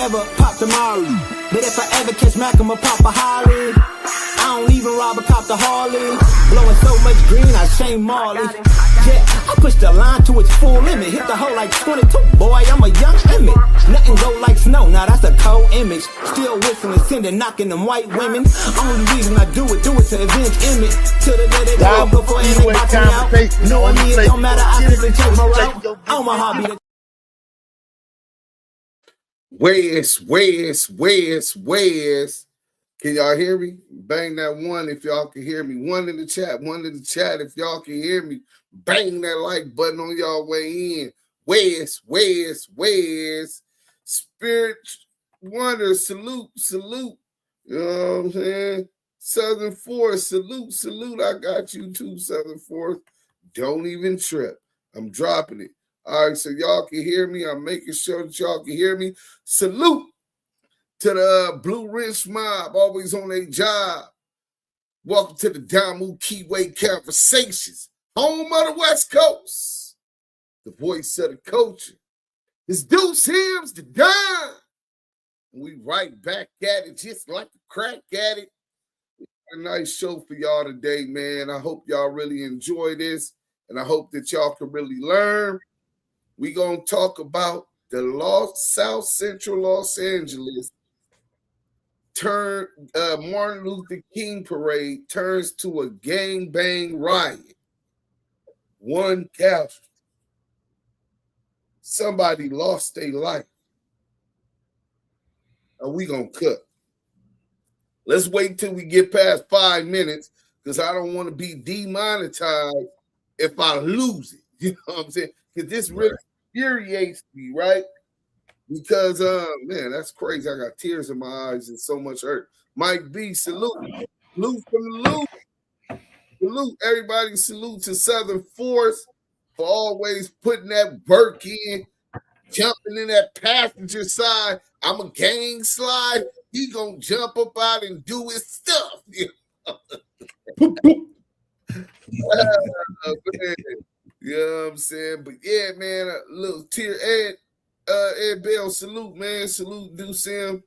never popped a Molly, but if I ever catch Mac, I'ma pop a Holly. I don't even rob a cop the Harley. Blowing so much green, I shame Marley. Yeah, I push the line to its full limit. Hit the hole like 22, boy, I'm a young Emmett. Nothing go like snow, now that's a cold image. Still whistling, sending, knocking them white women. Only reason I do it to avenge image. To the day they go before they box me out. Knowing me, it don't matter, I simply take my route. On my hobby. Where's? Can y'all hear me? Bang that one if y'all can hear me. One in the chat if y'all can hear me. Bang that like button on y'all way in. Where's? Spirit Wonder, salute. You know what I'm saying? Southern Force, salute. I got you too, Southern Force. Don't even trip. I'm dropping it. All right, so y'all can hear me. I'm making sure that y'all can hear me. Salute to the Blue Ridge Mob, always on their job. Welcome to the Damu Kiwe Conversations, home of the West Coast. The voice of the culture. It's Duse M's the Dime. We right back at it, just like a crack at it. A nice show for y'all today, man. I hope y'all really enjoy this, and I hope that y'all can really learn. We're going to talk about the South Central Los Angeles Martin Luther King parade turns to a gangbang riot. One casualty. Somebody lost their life. And we going to cook. Let's wait till we get past 5 minutes because I don't want to be demonetized if I lose it. You know what I'm saying? Because this really infuriates me, right? Because, man, that's crazy. I got tears in my eyes and so much hurt. Mike B, salute. Salute from the loop. Salute, everybody. Salute to Southern Force for always putting that work in, jumping in that passenger side. I'm a gang slide. He gonna jump up out and do his stuff. You know what I'm saying? But yeah, man, a little tear. Ed Bell, salute, man. Salute Duse M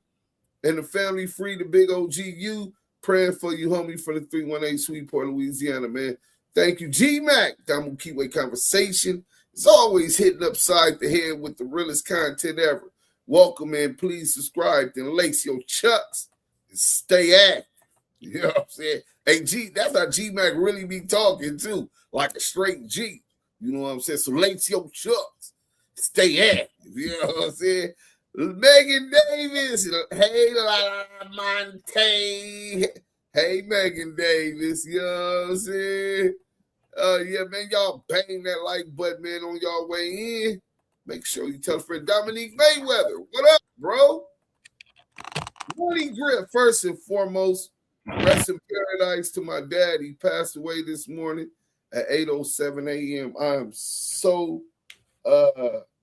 and the family. Free the big OGU. Praying for you, homie, for the 318 Sweetport, Louisiana, man. Thank you, G-Mac. Damu Kiwe Conversation is always hitting upside the head with the realest content ever. Welcome, and please subscribe. Then lace your chucks and stay active. You know what I'm saying? Hey, G, that's how G-Mac really be talking, too. Like a straight G. You know what I'm saying? So lace your chucks. Stay active. You know what I'm saying? Megan Davis. Hey, La Monte. Hey, Megan Davis. You know what I'm saying? Yeah, man, y'all bang that like button, man, on y'all way in. Make sure you tell a friend Dominique Mayweather. What up, bro? Money Grip, first and foremost. Rest in paradise to my dad. He passed away this morning at 8:07 a.m. I am so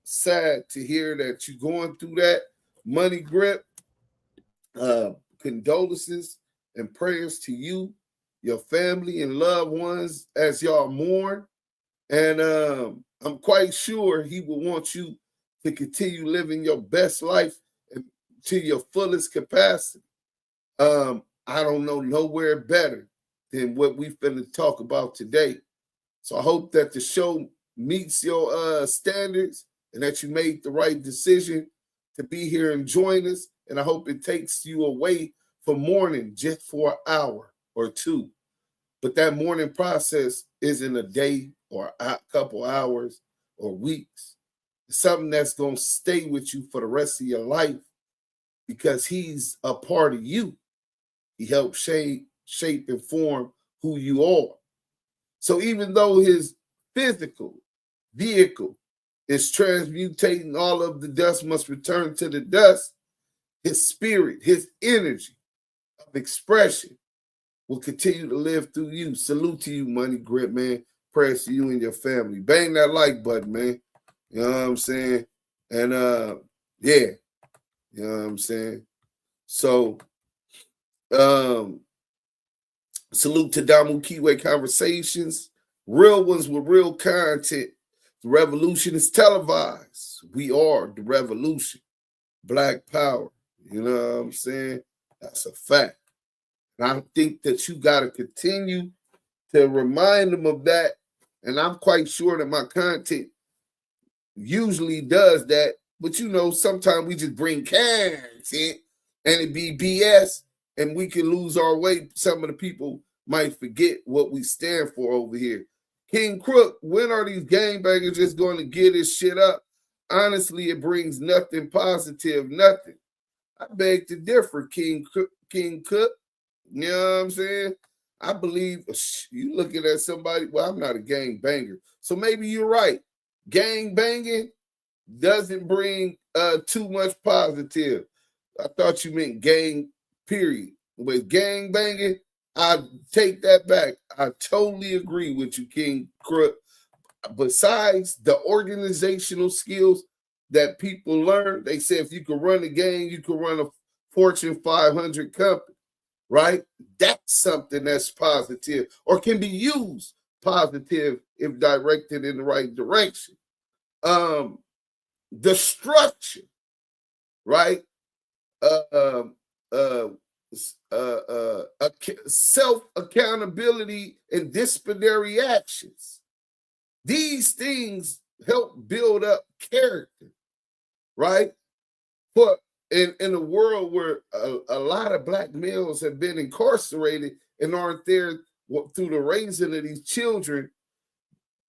sad to hear that you're going through that. Money Grip, condolences and prayers to you, your family, and loved ones as y'all mourn. And I'm quite sure he will want you to continue living your best life to your fullest capacity. I don't know nowhere better than what we've been to talk about today. So I hope that the show meets your standards and that you made the right decision to be here and join us. And I hope it takes you away from mourning just for an hour or two. But that mourning process isn't a day or a couple hours or weeks. It's something that's going to stay with you for the rest of your life because he's a part of you. He helped shape and form who you are. So even though his physical vehicle is transmutating, all of the dust must return to the dust, his spirit, his energy of expression will continue to live through you. Salute to you, Money Grip, man. Prayers to you and your family. Bang that like button, man. You know what I'm saying? And yeah, you know what I'm saying? So salute to Damu Kiwe Conversations. Real ones with real content. The revolution is televised. We are the revolution. Black power. You know what I'm saying? That's a fact. And I think that you got to continue to remind them of that. And I'm quite sure that my content usually does that. But you know, sometimes we just bring content and it be BS and we can lose our way. Some of the people might forget what we stand for over here. King Crook, when are these gangbangers just going to get this shit up? Honestly, it brings nothing positive, nothing. I beg to differ, King Cook. You know what I'm saying? I believe you looking at somebody. Well, I'm not a gangbanger, so maybe you're right. Gang banging doesn't bring too much positive. I thought you meant gang, period. With gang banging, I take that back. I totally agree with you, King Crook. Besides the organizational skills that people learn, they say if you can run a gang, you can run a Fortune 500 company, right? That's something that's positive or can be used positive if directed in the right direction. The structure, right? Self accountability and disciplinary actions. These things help build up character, right? But in a world where a lot of Black males have been incarcerated and aren't there through the raising of these children,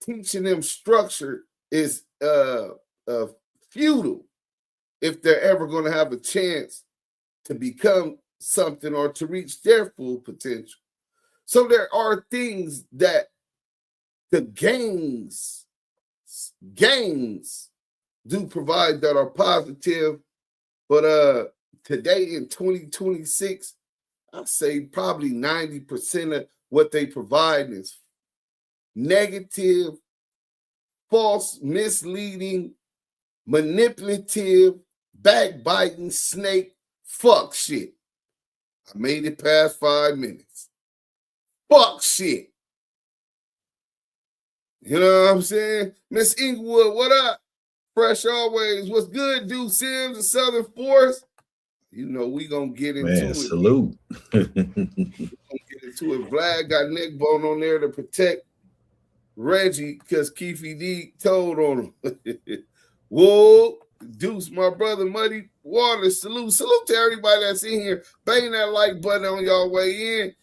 teaching them structure is futile if they're ever going to have a chance to become something or to reach their full potential. So there are things that the gangs do provide that are positive, but today in 2026, I'd say probably 90% of what they provide is negative, false, misleading, manipulative, backbiting, snake, fuck shit. I made it past 5 minutes. Fuck shit. You know what I'm saying? Miss Inglewood, what up? Fresh always. What's good, Duse M, the Southern Force? You know, we gonna get into it. Salute. We gonna get into it. Vlad got neck bone on there to protect Reggie because Keefe D told on him. Whoa, Deuce, my brother, Muddy Waters. Salute to everybody that's in here. Bang that like button on y'all way in.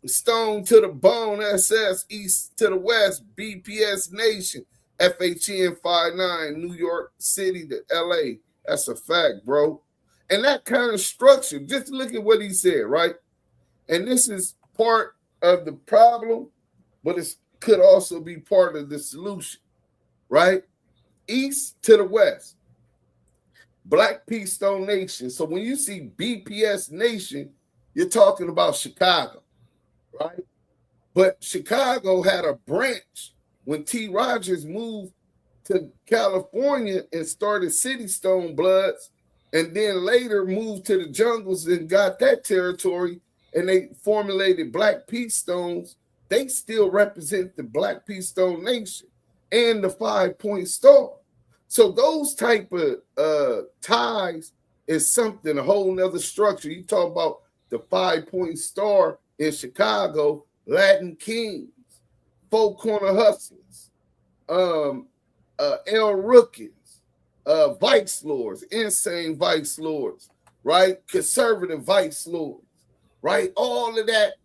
Stone to the bone, SS, east to the west, BPS Nation, FHN 59, New York City to LA. That's a fact, bro. And that kind of structure, just look at what he said, right? And this is part of the problem, but it could also be part of the solution, right? East to the west, Black Peace Stone Nation. So when you see BPS Nation, you're talking about Chicago. Right? But Chicago had a branch when T. Rogers moved to California and started City Stone Bloods, and then later moved to the jungles and got that territory, and they formulated Black Peace Stones. They still represent the Black Peace Stone Nation and the 5-Point Star. So those type of ties is something, a whole nother structure. You talk about the 5-Point Star in Chicago, Latin Kings, Four Corner Hustlers, El Rookins, Vice Lords, Insane Vice Lords, right? Conservative Vice Lords, right? All of that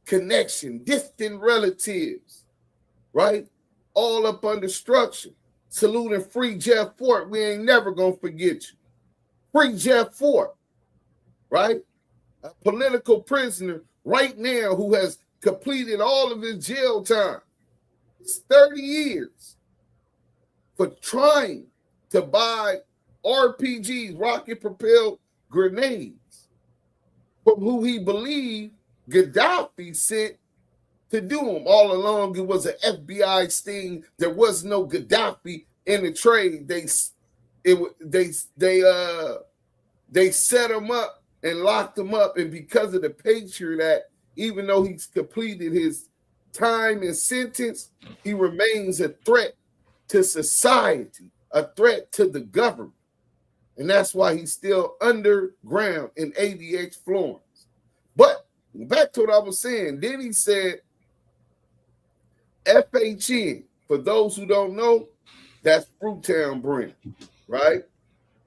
connection, distant relatives, right? All up under structure. Saluting Free Jeff Fort. We ain't never gonna forget you. Free Jeff Fort, right? A political prisoner right now who has completed all of his jail time. It's 30 years for trying to buy RPGs, rocket-propelled grenades, from who he believed Gaddafi sent to do them. All along, it was an FBI sting. There was no Gaddafi in the trade. They set him up and locked him up, and because of the Patriot Act, even though he's completed his time and sentence, he remains a threat to society, a threat to the government. And that's why he's still underground in ADX Florence. But back to what I was saying, then he said FHN, for those who don't know, that's Fruitown brand, right?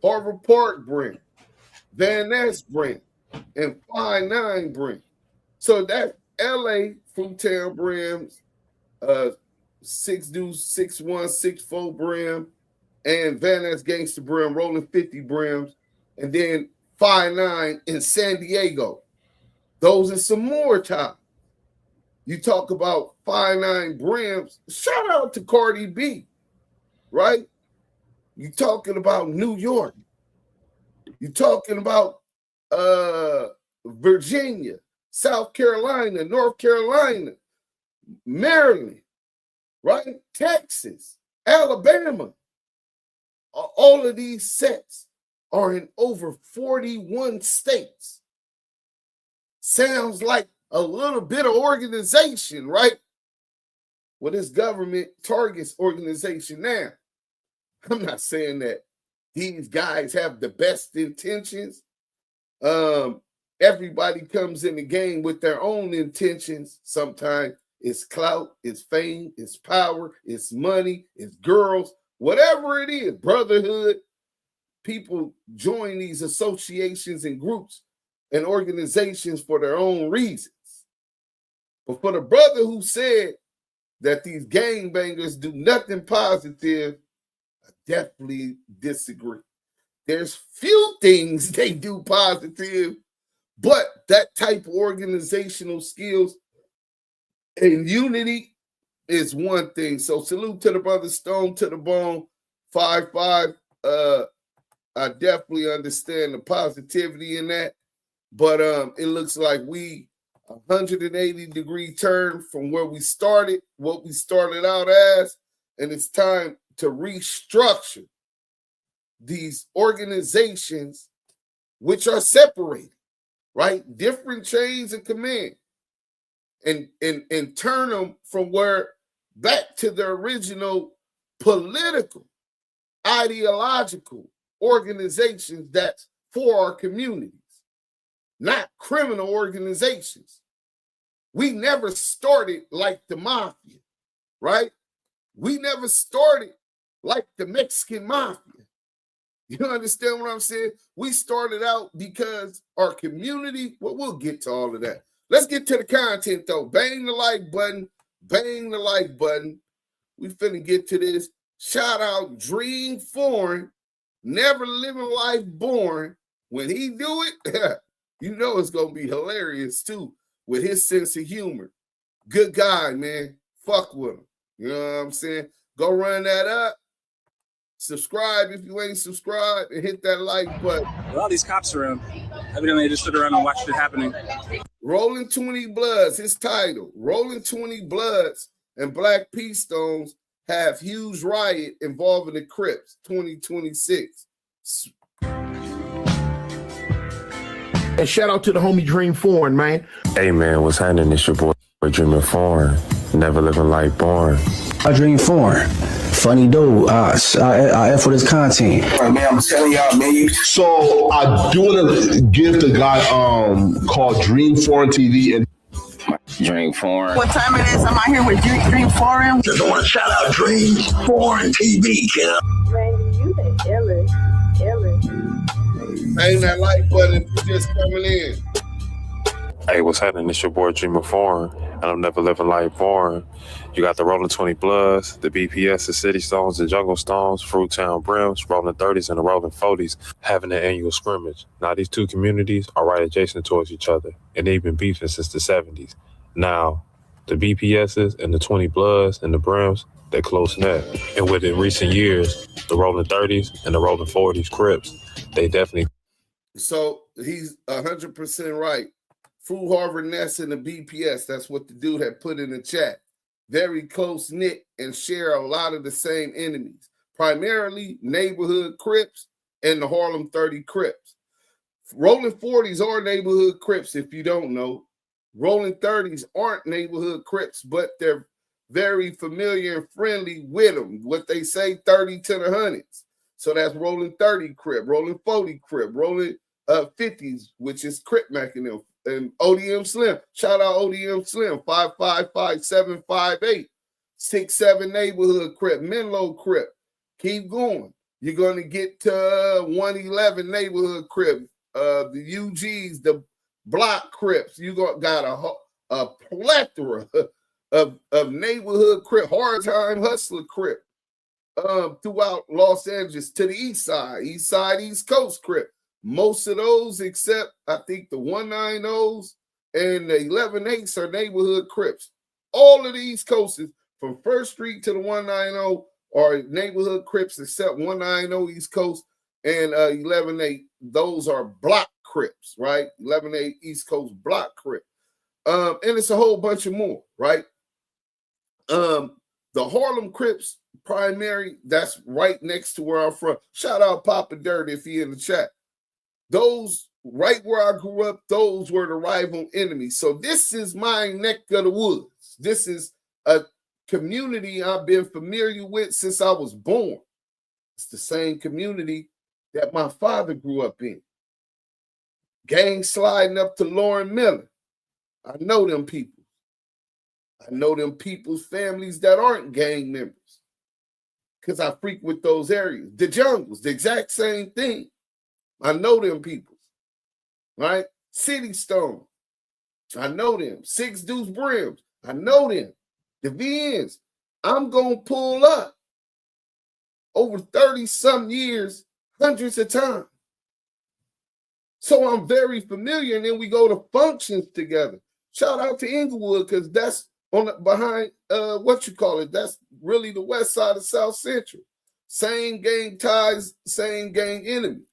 Harvard Park brand, Van Ness brand, and Fine Nine brand. So that's LA Fruitown brands, 6 Deuce 6164 brim, and Van Ness Gangster brim, Rolling 50 brims, and then Fine Nine in San Diego. Those are some more ties. You talk about Fine Nine brims, shout out to Cardi B, right? You talking about New York. You talking about Virginia, South Carolina, North Carolina, Maryland, right? Texas, Alabama. All of these sets are in over 41 states. Sounds like a little bit of organization, right? Well, this government targets organization now. I'm not saying that these guys have the best intentions. Everybody comes in the game with their own intentions. Sometimes it's clout, it's fame, it's power, it's money, it's girls, whatever it is, brotherhood. People join these associations and groups and organizations for their own reasons. But for the brother who said that these gangbangers do nothing positive, I definitely disagree. There's few things they do positive, but that type of organizational skills and unity is one thing. So salute to the brother Stone to the Bone, 5'5". I definitely understand the positivity in that, but it looks like we 180-degree turn from where we started, what we started out as, and it's time to restructure these organizations which are separated, right? Different chains of command, and turn them from where back to the original political, ideological organizations that's for our communities, not criminal organizations. We never started like the mafia, right? We never started like the Mexican mafia. You understand what I'm saying? We started out because our community, well, we'll get to all of that. Let's get to the content though. Bang the like button. Bang the like button. We finna get to this. Shout out Dream Foreign, Never Living Life Born. When he do it, you know it's gonna be hilarious too, with his sense of humor. Good guy, man. Fuck with him. You know what I'm saying? Go run that up. Subscribe if you ain't subscribed, and hit that like button. All these cops around. Evidently, they just stood around and watched it happening. Rolling 20 Bloods, his title. Rolling 20 Bloods and Black Peace Stones have huge riot involving the Crips 2026. And shout out to the homie Dream Foreign, man. Hey man, what's happening? It's your boy Dreaming Foreign, Never Living Life Born. I Dream Foreign. Funny dude. I F for this content. Man, I'm telling y'all, man. So I do want to give the guy called Dream Foreign TV and Dream Foreign. What time it is? I'm out here with Dream Foreign. just want to shout out Dream Foreign TV, kid. Randy, you the illest. Bang that like button if you're just coming in. Hey, what's happening? It's your boy Dreaming Foreign, and I'm Never Living Life Born. You got the Rolling 20 Bloods, the BPS, the City Stones, the Jungle Stones, Fruitown Brims, Rolling 30s, and the Rolling 40s having an annual scrimmage. Now, these two communities are right adjacent towards each other, and they've been beefing since the 70s. Now, the BPSs and the 20 Bloods and the Brims, they're close knit. And within recent years, the Rolling 30s and the Rolling 40s Crips, they definitely. So he's 100% right. Fruit Harvard Ness and the BPS, that's what the dude had put in the chat. Very close knit and share a lot of the same enemies, primarily neighborhood Crips and the Harlem 30 Crips. Rolling 40s are neighborhood Crips, if you don't know. Rolling 30s aren't neighborhood Crips, but they're very familiar and friendly with them. What they say, 30 to the hundreds. So that's rolling 30 Crip, rolling 40 Crip, rolling 50s, which is Crip mechanism. And ODM Slim. Shout out ODM Slim. 5555758. 6-7 neighborhood Crip. Menlo Crip. Keep going. You're going to get to 111 neighborhood Crip. The UGs, the block Crips. You got a plethora of neighborhood Crip, hard time hustler Crip throughout Los Angeles to the east side, East Coast Crip. Most of those, except I think the 190s and the 11-8s are neighborhood Crips. All of the East Coasters from First Street to the 190 are neighborhood Crips, except 190 East Coast and 11-8. Those are block Crips, right? 11-8 East Coast block Crip. And it's a whole bunch of more, right? The Harlem Crips primary, that's right next to where I'm from. Shout out Papa Dirt if he in the chat. Those, right where I grew up, those were the rival enemies. So this is my neck of the woods. This is a community I've been familiar with since I was born. It's the same community that my father grew up in. Gang sliding up to Lauren Miller. I know them people. I know them people's families that aren't gang members because I frequent those areas. The jungles, the exact same thing. I know them people, right? City Stone, I know them. Six Deuce Brims, I know them. The VNs, I'm going to pull up over 30-some years, hundreds of times. So I'm very familiar, and then we go to functions together. Shout out to Inglewood, because that's behind, that's really the west side of South Central. Same gang ties, same gang enemies.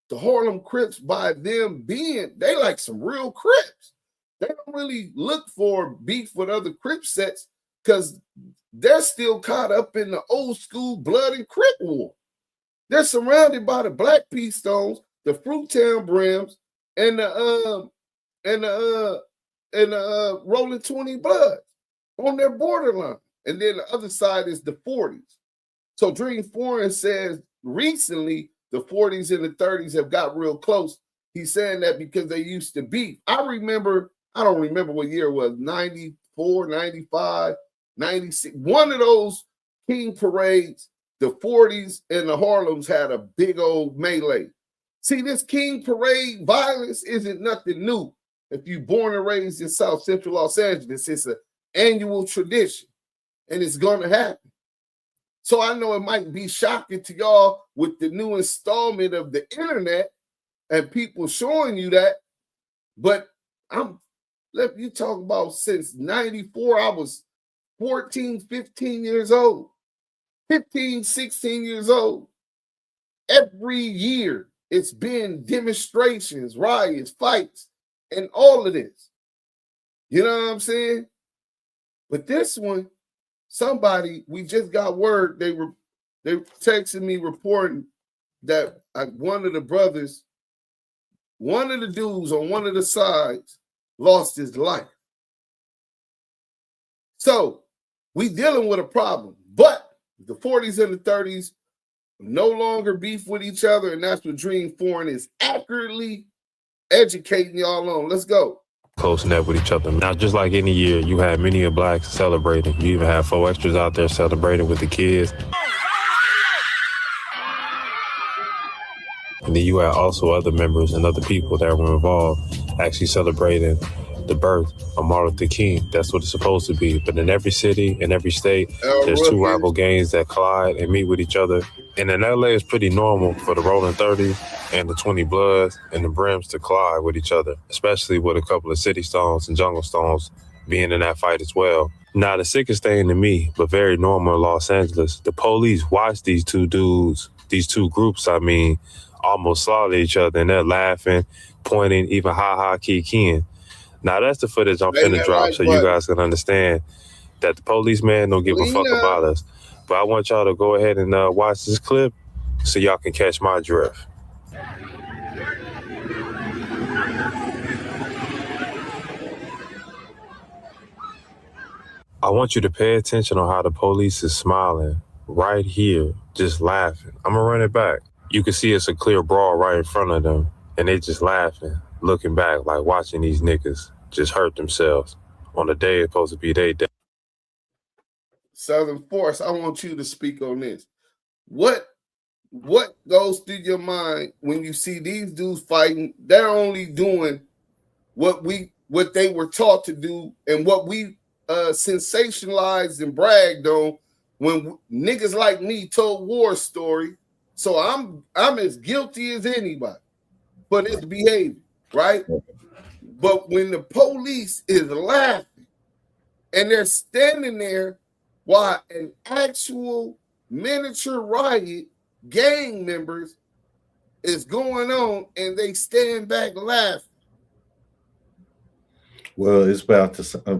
The Harlem Crips, by them being, they like some real Crips. They don't really look for beef with other Crip sets because they're still caught up in the old school blood and Crip war. They're surrounded by the Black Pea Stones, the Fruittown Brims, and the Rolling 20 Bloods on their borderline. And then the other side is the 40s. So Dream Foreign says recently the 40s and the 30s have got real close. He's saying that because they used to beef. I don't remember what year it was, 94, 95, 96. One of those King parades, the 40s and the Harlems had a big old melee. See, this King parade violence isn't nothing new. If you're born and raised in South Central Los Angeles, it's an annual tradition, and it's going to happen. So I know it might be shocking to y'all with the new installment of the internet and people showing you that, but let you talk about since 94, I was 14, 15 years old, 15, 16 years old. Every year it's been demonstrations, riots, fights, and all of this. You know what I'm saying? But this one, somebody, we just got word, they texted me reporting that one of the brothers, one of the dudes on one of the sides lost his life. So we dealing with a problem, but the 40s and the 30s no longer beef with each other, and that's what Dream Foreign is accurately educating y'all on. Let's go. Close net with each other. Now, just like any year, you had many of blacks celebrating. You even have 4 extras out there celebrating with the kids. And then you had also other members and other people that were involved actually celebrating the birth of Martin Luther King. That's what it's supposed to be. But in every city, in every state, there's 2 rival gangs that collide and meet with each other. And in LA, it's pretty normal for the Rolling 30 and the 20 Bloods and the Brims to collide with each other, especially with a couple of City Stones and Jungle Stones being in that fight as well. Now, the sickest thing to me, but very normal in Los Angeles, the police watch these 2 dudes, these 2 groups, almost slaughter each other, and they're laughing, pointing, even ha-ha, kikiing. Now, that's the footage I'm finna drop so you guys can understand that the policeman don't give a fuck about us. But I want y'all to go ahead and watch this clip so y'all can catch my drift. I want you to pay attention on how the police is smiling right here just laughing. I'm gonna run it back. You can see it's a clear brawl right in front of them, and they just laughing, looking back, like watching these niggas just hurt themselves on the day it's supposed to be their day. Southern Force, I want you to speak on this. What goes through your mind when you see these dudes fighting? They're only doing what they were taught to do and what we sensationalized and bragged on when niggas like me told war story. So I'm as guilty as anybody for this behavior, right? But when the police is laughing and they're standing there while an actual miniature riot, gang members is going on, and they stand back laughing. Well, it's about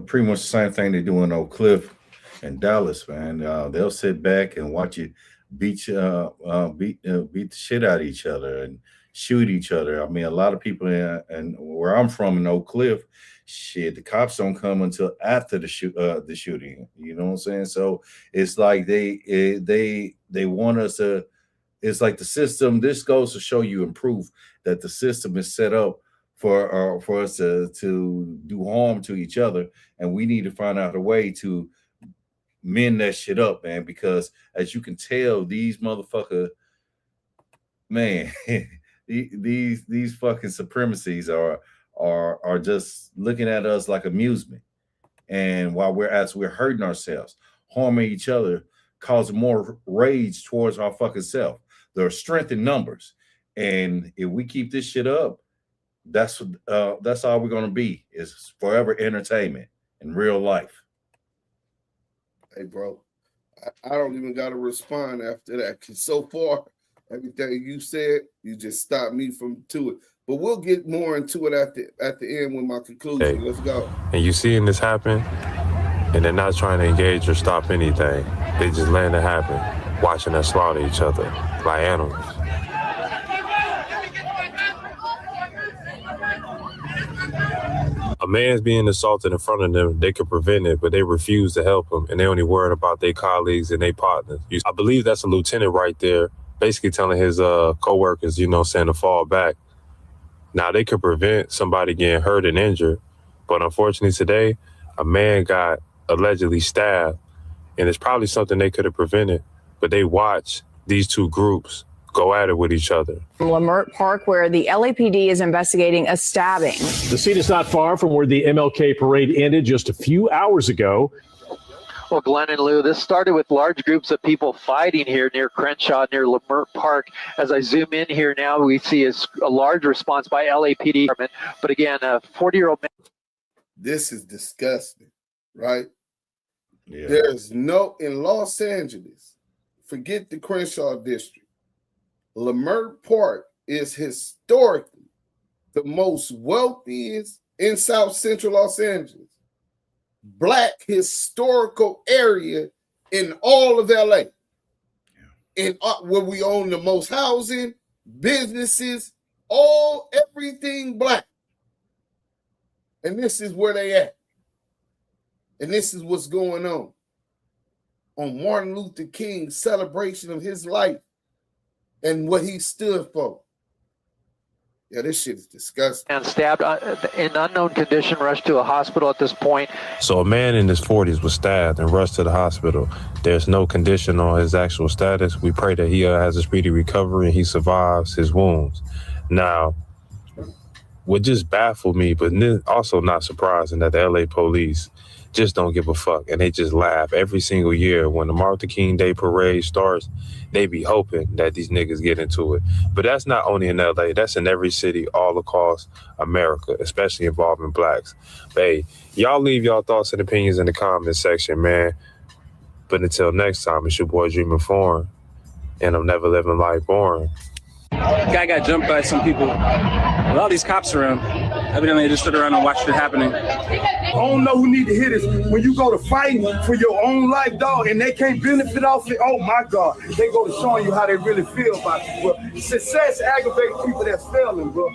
pretty much the same thing they do in Oak Cliff and Dallas, man. They'll sit back and watch you beat the shit out of each other and shoot each other. I mean, a lot of people and where I'm from in Oak Cliff, shit, the cops don't come until after the shooting. You know what I'm saying? So it's like they want us to. It's like the system. This goes to show you and prove that the system is set up for us to do harm to each other, and we need to find out a way to mend that shit up, man. Because as you can tell, these motherfucker, man, these fucking supremacies are just looking at us like amusement, and while we're hurting ourselves, harming each other, causing more rage towards our fucking self. There's strength in numbers, and if we keep this shit up, that's all we're gonna be, is forever entertainment in real life. Hey, bro, I don't even gotta respond after that, because so far everything you said, you just stopped me from to it. But we'll get more into it at the end with my conclusion. Hey, let's go. And you seeing this happen, and they're not trying to engage or stop anything. They just letting it happen, watching us slaughter each other like animals. A man's being assaulted in front of them, they could prevent it, but they refuse to help him, and they only worried about their colleagues and their partners. I believe that's a lieutenant right there, basically telling his co-workers, saying to fall back. Now, they could prevent somebody getting hurt and injured, but unfortunately today, a man got allegedly stabbed, and it's probably something they could have prevented, but they watch these two groups go at it with each other. Lamert Park, where the LAPD is investigating a stabbing. The scene is not far from where the MLK parade ended just a few hours ago. Well, Glenn and Lou, this started with large groups of people fighting here near Crenshaw, near Lamert Park. As I zoom in here now, we see a large response by LAPD. But again, a 40-year-old man. This is disgusting, right? Yeah. There's in Los Angeles, forget the Crenshaw district. Lamert Park is historically the most wealthiest in South Central Los Angeles, Black historical area in all of LA. And where we own the most housing, businesses, everything Black. And this is where they at. And this is what's going on Martin Luther King's celebration of his life and what he stood for. Yeah, this shit is disgusting. And stabbed in unknown condition, rushed to a hospital at this point. So a man in his 40s was stabbed and rushed to the hospital. There's no condition on his actual status. We pray that he has a speedy recovery and he survives his wounds. Now, what just baffled me, but also not surprising, that the LA police just don't give a fuck, and they just laugh every single year when the Martin Luther King Day parade starts. They be hoping that these niggas get into it. But that's not only in LA, that's in every city all across America, especially involving Blacks. But hey, y'all leave y'all thoughts and opinions in the comment section, man. But until next time, it's your boy Dreaming Foreign, and I'm never living life boring. Guy got jumped by some people with all these cops around. Evidently, they just stood around and watched it happening. I don't know who need to hear this. When you go to fighting for your own life, dog, and they can't benefit off it, oh my God. They go to showing you how they really feel about it. Well, success aggravates people that's failing, bro.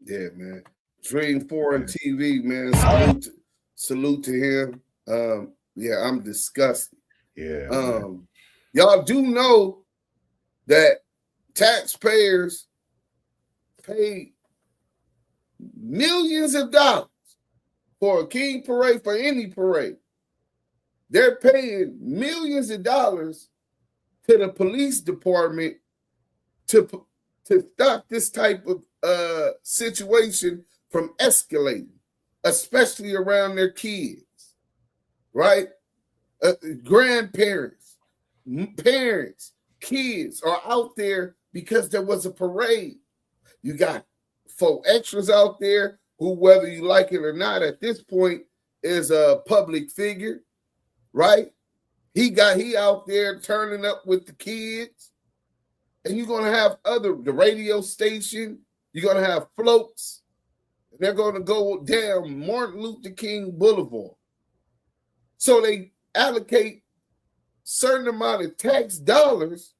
Yeah, man. Dream Foreign TV, man. Salute to him. Yeah, I'm disgusted. Yeah. Y'all do know that taxpayers pay millions of dollars for a King parade, for any parade. They're paying millions of dollars to the police department to stop this type of situation from escalating, especially around their kids, right? Grandparents, parents, kids are out there because there was a parade. You got 4 extras out there who, whether you like it or not, at this point is a public figure, right? He out there turning up with the kids. And you're going to have the radio station, you're going to have floats, and they're going to go down Martin Luther King Boulevard. So they allocate certain amount of tax dollars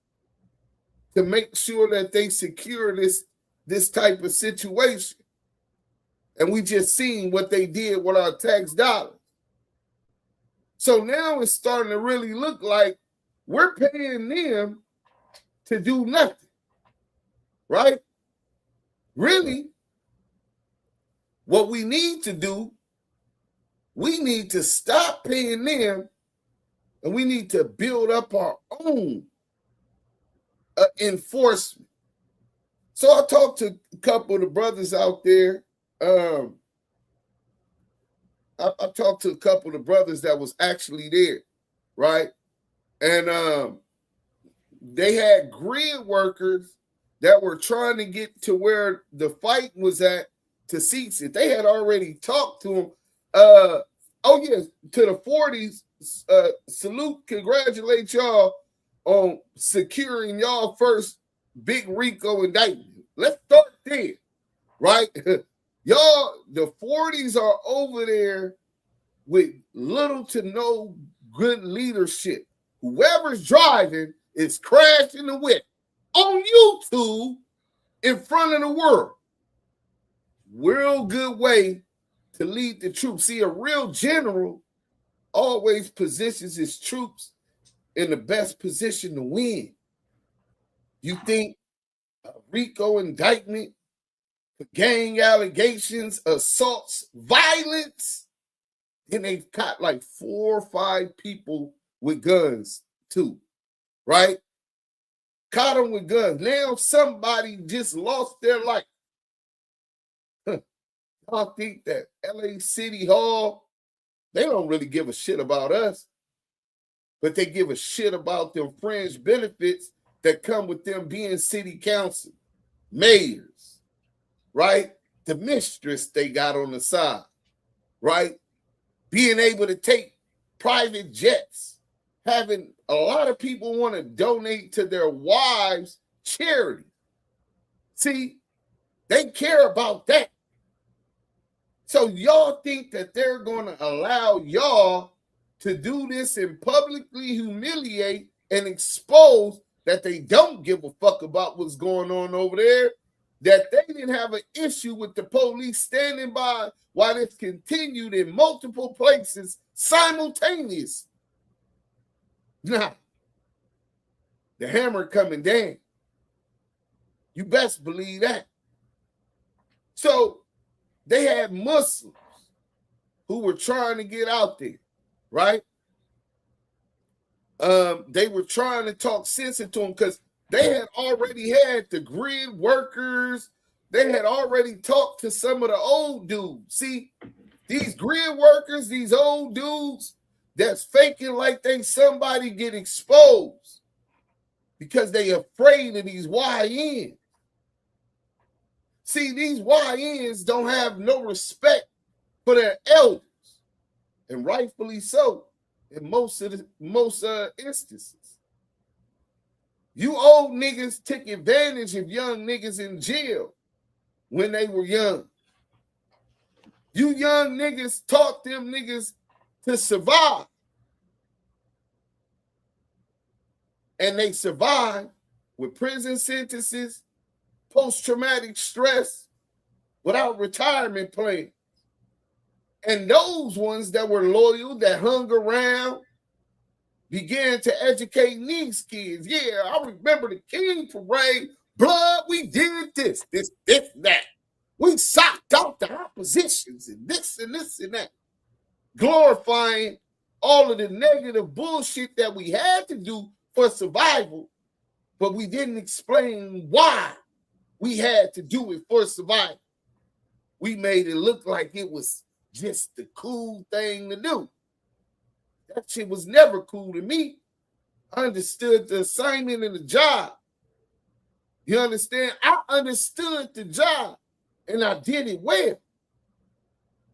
to make sure that they secure this type of situation. And we just seen what they did with our tax dollars. So now it's starting to really look like we're paying them to do nothing, right? Really, what we need to do, we need to stop paying them, and we need to build up our own enforcement. So I talked to a couple of the brothers out there. I talked to a couple of the brothers that was actually there, right? And they had grid workers that were trying to get to where the fight was at to cease it. They had already talked to them. Oh yes, to the 40s. Salute, congratulate y'all on securing y'all first big RICO indictment. Let's start there, right? Y'all, the 40s are over there with little to no good leadership. Whoever's driving is crashing the whip on YouTube in front of the world. Real good way to lead the troops. See, a real general always positions his troops in the best position to win. You think a RICO indictment, gang allegations, assaults, violence, then they've caught like 4 or 5 people with guns too, right? Caught them with guns. Now somebody just lost their life. Y'all think that LA City Hall, they don't really give a shit about us, but they give a shit about them fringe benefits that come with them being city council, mayors, right? The mistress they got on the side, right? Being able to take private jets, having a lot of people want to donate to their wives' charity. See, they care about that. So y'all think that they're going to allow y'all to do this and publicly humiliate and expose that they don't give a fuck about what's going on over there, that they didn't have an issue with the police standing by while it's continued in multiple places simultaneously. Nah, the hammer coming down. You best believe that. So they had Muslims who were trying to get out there, right? They were trying to talk sense into them because they had already had the grid workers. They had already talked to some of the old dudes. See, these grid workers, these old dudes that's faking like they somebody get exposed because they afraid of these YNs. See, these YNs don't have no respect for their elders, and rightfully so in most instances. You old niggas took advantage of young niggas in jail when they were young. You young niggas taught them niggas to survive. And they survived with prison sentences, post-traumatic stress, without retirement plan. And those ones that were loyal, that hung around, began to educate these kids. Yeah, I remember the King Parade. Blood, we did this, that. We socked out the oppositions and this and this and that. Glorifying all of the negative bullshit that we had to do for survival, but we didn't explain why we had to do it for survival. We made it look like it was just the cool thing to do. That shit was never cool to me. I understood the assignment and the job. You understand? I understood the job and I did it well.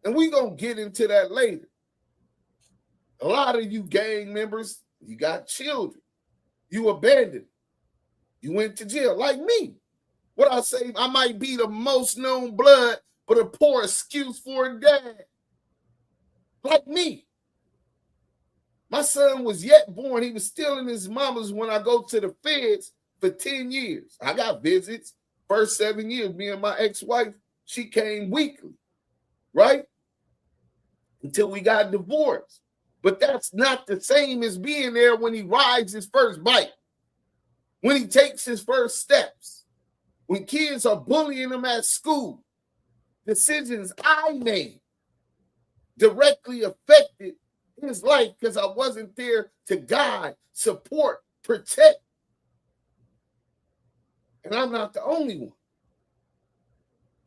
And we're going to get into that later. A lot of you gang members, you got children. You abandoned. You went to jail like me. What I say, I might be the most known blood, but a poor excuse for a dad. Like me. My son was yet born. He was still in his mama's when I go to the feds for 10 years. I got visits. First 7 years, me and my ex-wife, she came weekly, right? Until we got divorced. But that's not the same as being there when he rides his first bike, when he takes his first steps, when kids are bullying him at school. Decisions I made directly affected his life because I wasn't there to guide, support, protect. And I'm not the only one,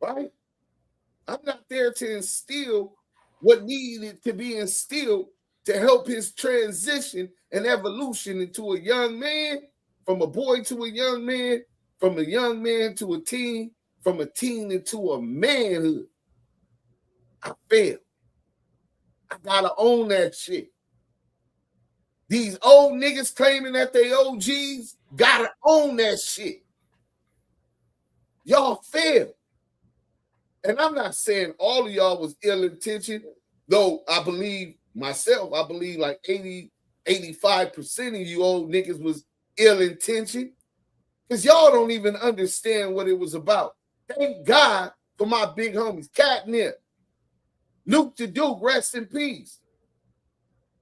right? I'm not there to instill what needed to be instilled to help his transition and evolution into a young man, from a boy to a young man, from a young man to a teen, from a teen into a manhood. I failed. I gotta own that shit. These old niggas claiming that they OGs gotta own that shit. Y'all failed. And I'm not saying all of y'all was ill-intentioned, though I believe myself, I believe like 85% of you old niggas was ill-intentioned, because y'all don't even understand what it was about. Thank God for my big homies, Catnip, Luke the Duke, rest in peace,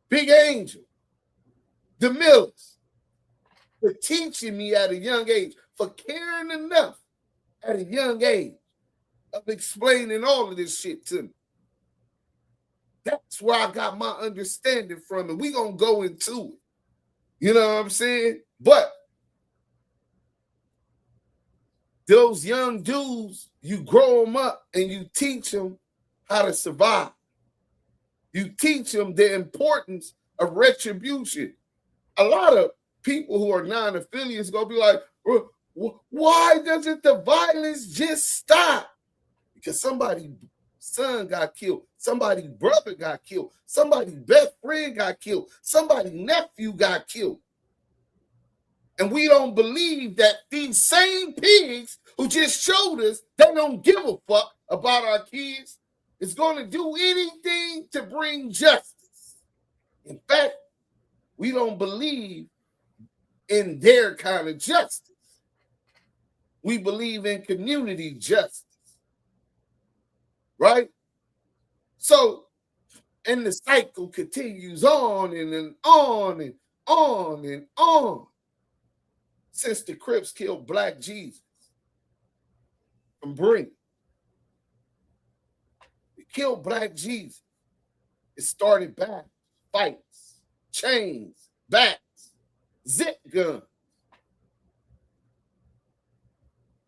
Big Angel, the Millers, for teaching me at a young age, for caring enough at a young age of explaining all of this shit to me. That's where I got my understanding from, and we're going to go into it. You know what I'm saying? But those young dudes, you grow them up and you teach them how to survive. You teach them the importance of retribution. A lot of people who are non-affiliates going to be like, why doesn't the violence just stop? Because somebody's son got killed. Somebody's brother got killed. Somebody's best friend got killed. Somebody's nephew got killed. And we don't believe that these same pigs who just showed us they don't give a fuck about our kids is going to do anything to bring justice. In fact, we don't believe in their kind of justice. We believe in community justice. Right? So, and the cycle continues on and on and on and on. Since the Crips killed Black Jesus from Brink. They killed Black Jesus. It started back, fights, chains, bats, zip guns.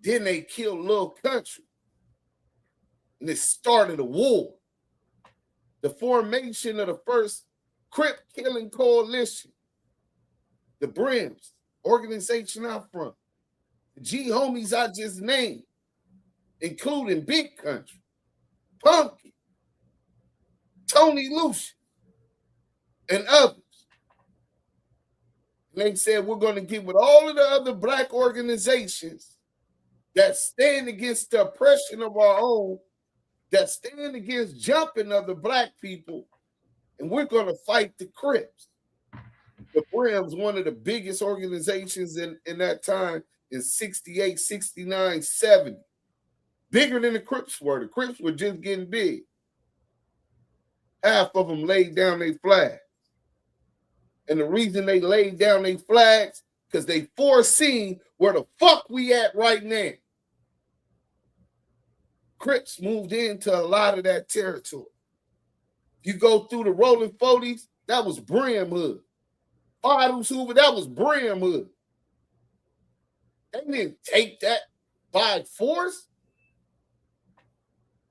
Then they killed Lil Country. And it started a war. The formation of the first Crip killing coalition. The Brims, organization I'm from. The G homies I just named, including Big Country, Pumpkin, Tony Lucian, and others. And they said we're going to get with all of the other Black organizations that stand against the oppression of our own, that stand against jumping of the Black people, and we're going to fight the Crips. The Brims, one of the biggest organizations in that time, in 68, 69, 70. bigger than the Crips were. The Crips were just getting big. Half of them laid down their flags. And the reason they laid down their flags, because they foreseen where the fuck we at right now. Crips moved into a lot of that territory. You go through the Rolling 40s, that was Brim Hood. Bottles Hoover, that was Brim Hood. They didn't take that by force.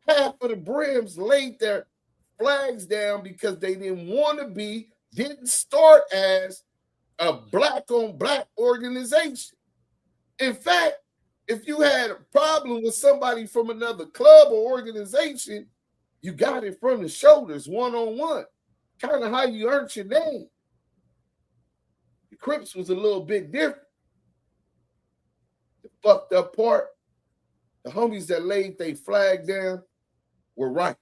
Half of the Brims laid their flags down because they didn't start as a black-on-black organization. In fact, if you had a problem with somebody from another club or organization, you got it from the shoulders, one-on-one. Kind of how you earned your name. The Crips was a little bit different. The fucked up part, the homies that laid their flag down were right.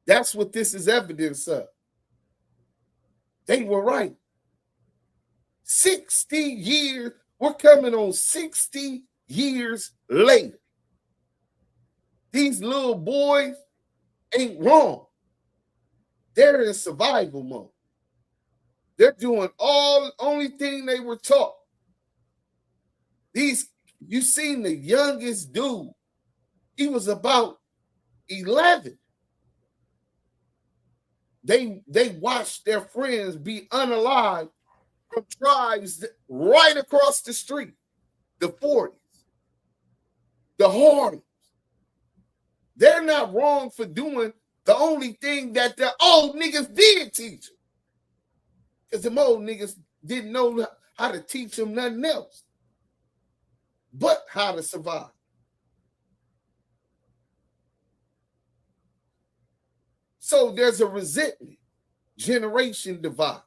That's what this is evidence of. They were right. 60 years, we're coming on 60 years later. These little boys ain't wrong. They're in survival mode. They're doing only thing they were taught. You seen the youngest dude. He was about 11. They watched their friends be unalived from tribes right across the street. The 40s. The Hardems. They're not wrong for doing the only thing that the old niggas did teach them. Because them old niggas didn't know how to teach them nothing else but how to survive. So there's a resentment, generation divide.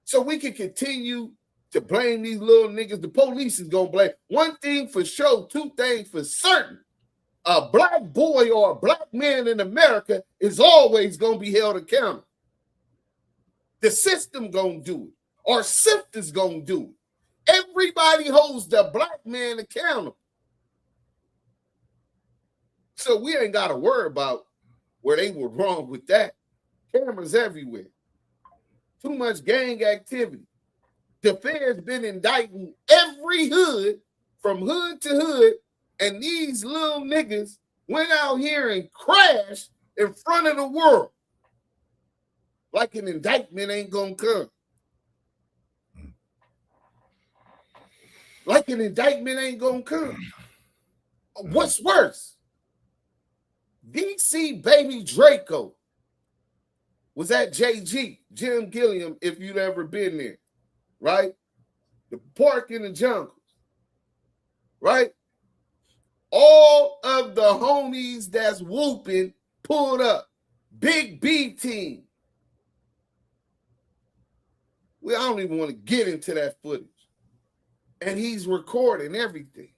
So we can continue to blame these little niggas. The police is going to blame. One thing for sure, two things for certain. A black boy or a black man in America is always going to be held accountable. The system going to do it. Our sisters going to do it. Everybody holds the black man accountable. So we ain't got to worry about where they were wrong with that. Cameras everywhere. Too much gang activity. The feds been indicting every hood from hood to hood, and these little niggas went out here and crashed in front of the world. Like an indictment ain't gonna come. Like an indictment ain't gonna come. What's worse? DC Baby Draco was at JG, Jim Gilliam, if you'd ever been there, right? The park in the jungles, right? All of the homies that's whooping pulled up. Big B team. I don't even want to get into that footage. And he's recording everything.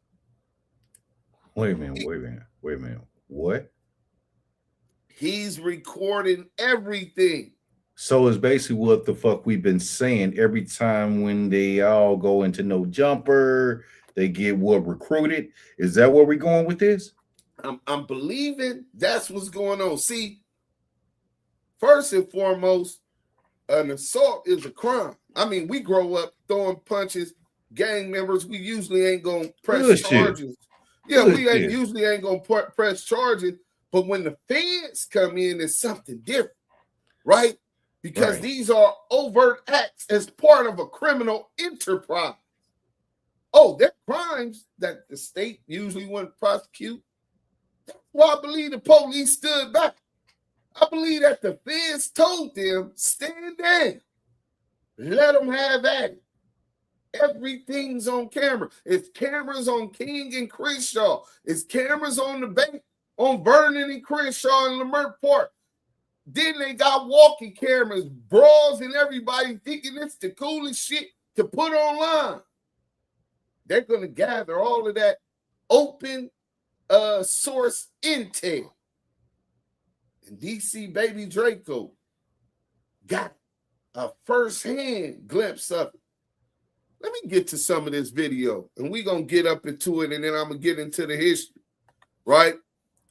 Wait a minute. What? He's recording everything. So it's basically what the fuck we've been saying every time when they all go into no jumper, they get recruited. Is that where we're going with this? I'm believing that's what's going on. See, first and foremost, an assault is a crime. I mean, we grow up throwing punches, gang members. We usually ain't gonna press charges. Yeah, we usually ain't gonna press charges. But when the feds come in, it's something different, right? Because these are overt acts as part of a criminal enterprise. Oh, they're crimes that the state usually wouldn't prosecute. That's why I believe the police stood back. I believe that the feds told them, stand down. Let them have at it. Everything's on camera. It's cameras on King and Crenshaw. It's cameras on the bank, on Vernon and Crenshaw and Lamert Park. Then they got walkie cameras, bras, and everybody thinking it's the coolest shit to put online. They're going to gather all of that open source intel. And DC Baby Draco got a first-hand glimpse of it. Let me get to some of this video, and we're going to get up into it, and then I'm going to get into the history, right?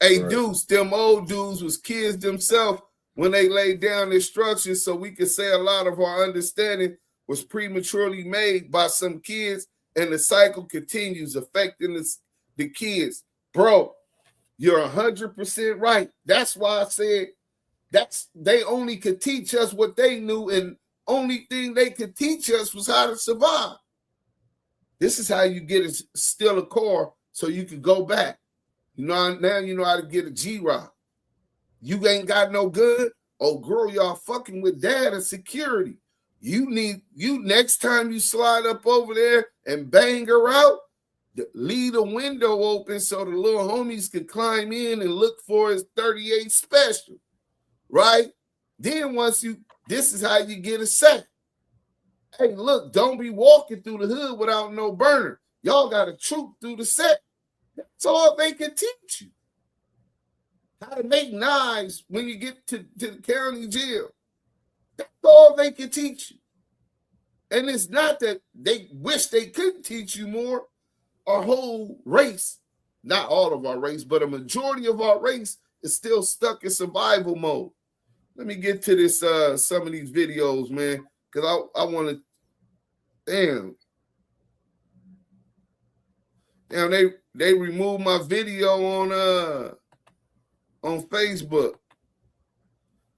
Hey, Duse, them old dudes was kids themselves when they laid down instructions, so we could say a lot of our understanding was prematurely made by some kids, and the cycle continues affecting the kids. Bro, you're 100% right. That's why I said they only could teach us what they knew, and only thing they could teach us was how to survive. This is how you get steal a car so you can go back. You know, now you know how to get a G-Rod. You ain't got no gun. Oh, girl, y'all fucking with dad and security. You next time you slide up over there and bang her out, leave the window open so the little homies can climb in and look for his 38 special, right? Then this is how you get a set. Hey, look, don't be walking through the hood without no burner. Y'all got to troop through the set. That's all they can teach you. How to make knives when you get to the county jail. That's all they can teach you. And it's not that they wish they couldn't teach you more. Our whole race, not all of our race, but a majority of our race is still stuck in survival mode. Let me get to this some of these videos, man, because I want to. Damn, they removed my video on Facebook.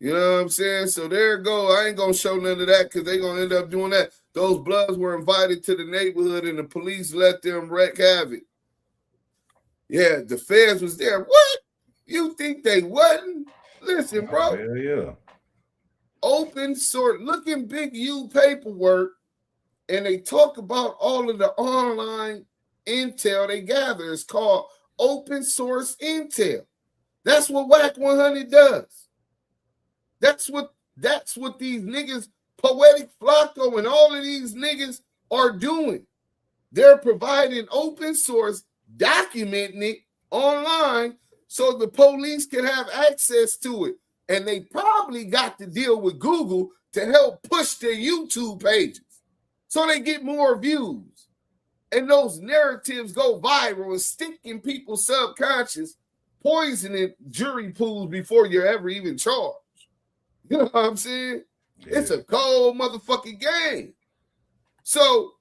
You know what I'm saying? So there it go. I ain't gonna show none of that because they're gonna end up doing that. Those Bloods were invited to the neighborhood and the police let them wreak havoc. Yeah, the feds was there. What? You think they wasn't? Listen, bro. Hell yeah. Open source, look in Big U paperwork, and they talk about all of the online intel they gather. It's called open source intel. That's what WAC 100 does. That's what these niggas, Poetic Flacco and all of these niggas are doing. They're providing open source, documenting it online so the police can have access to it. And they probably got to deal with Google to help push their YouTube pages so they get more views. And those narratives go viral and stick in people's subconscious, poisoning jury pools before you're ever even charged. You know what I'm saying? Yeah. It's a cold motherfucking game. So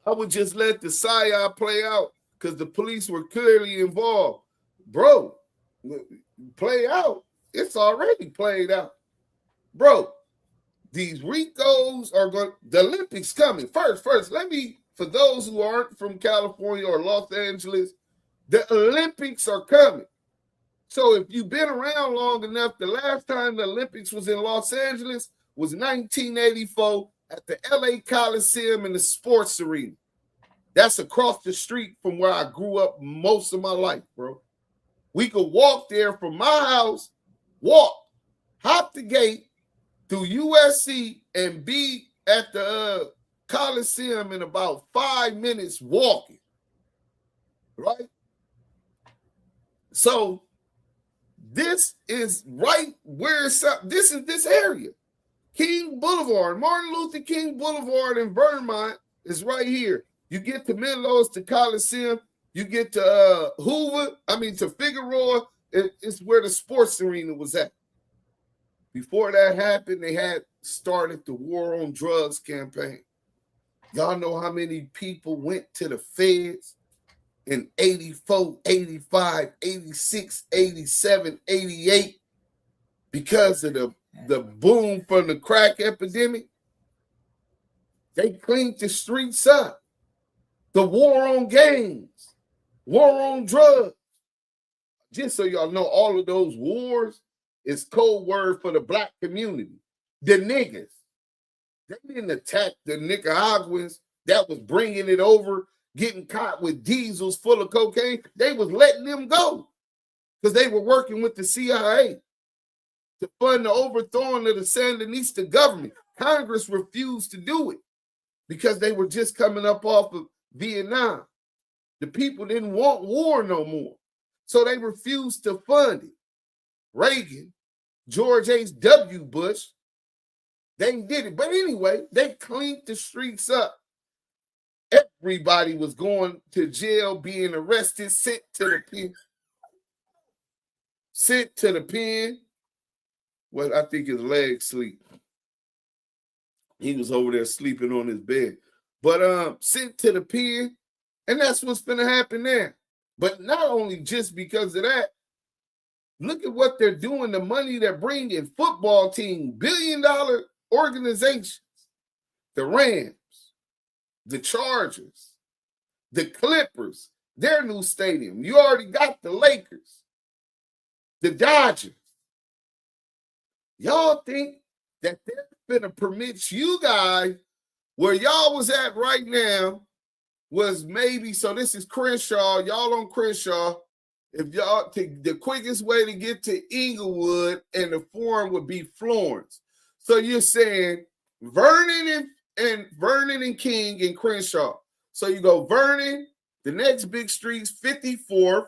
I would just let the psyop play out because the police were clearly involved. Bro, play out. It's already played out. Bro, these Ricos are going, the Olympics coming. First, let me, for those who aren't from California or Los Angeles, the Olympics are coming. So if you've been around long enough, the last time the Olympics was in Los Angeles was 1984 at the LA Coliseum in the sports arena. That's across the street from where I grew up most of my life, bro. We could walk there from my house, hop the gate through USC and be at the Coliseum in about 5 minutes walking, right? So this is right where it's up. This is this area. King Boulevard, Martin Luther King Boulevard in Vermont is right here. You get to Menlos, to Coliseum, you get to to Figueroa. It's where the sports arena was at. Before that happened, they had started the War on Drugs campaign. Y'all know how many people went to the feds in 84, 85, 86, 87, 88 because of the boom from the crack epidemic? They cleaned the streets up. The war on gangs, war on drugs. Just so y'all know, all of those wars is code word for the black community. The niggas. They didn't attack the Nicaraguans that was bringing it over, getting caught with diesels full of cocaine. They was letting them go because they were working with the CIA to fund the overthrowing of the Sandinista government. Congress refused to do it because they were just coming up off of Vietnam. The people didn't want war no more, so they refused to fund it. Reagan, George H.W. Bush, they did it. But anyway, they cleaned the streets up everybody was going to jail, being arrested, sent to the pen. Sent to the pen. Well, I think his legs sleep. He was over there sleeping on his bed. But sent to the pen, and that's what's gonna happen there. But not only just because of that, look at what they're doing, the money they're bringing. Football team, billion-dollar organizations, the Rams, the Chargers, the Clippers, their new stadium. You already got the Lakers, the Dodgers. Y'all think that they're going to permit you guys where y'all was at right now was maybe, so this is Crenshaw, y'all on Crenshaw. If y'all take the quickest way to get to Inglewood and the Forum would be Florence. So you're saying Vernon and King and Crenshaw. So you go Vernon, the next big street's 54th.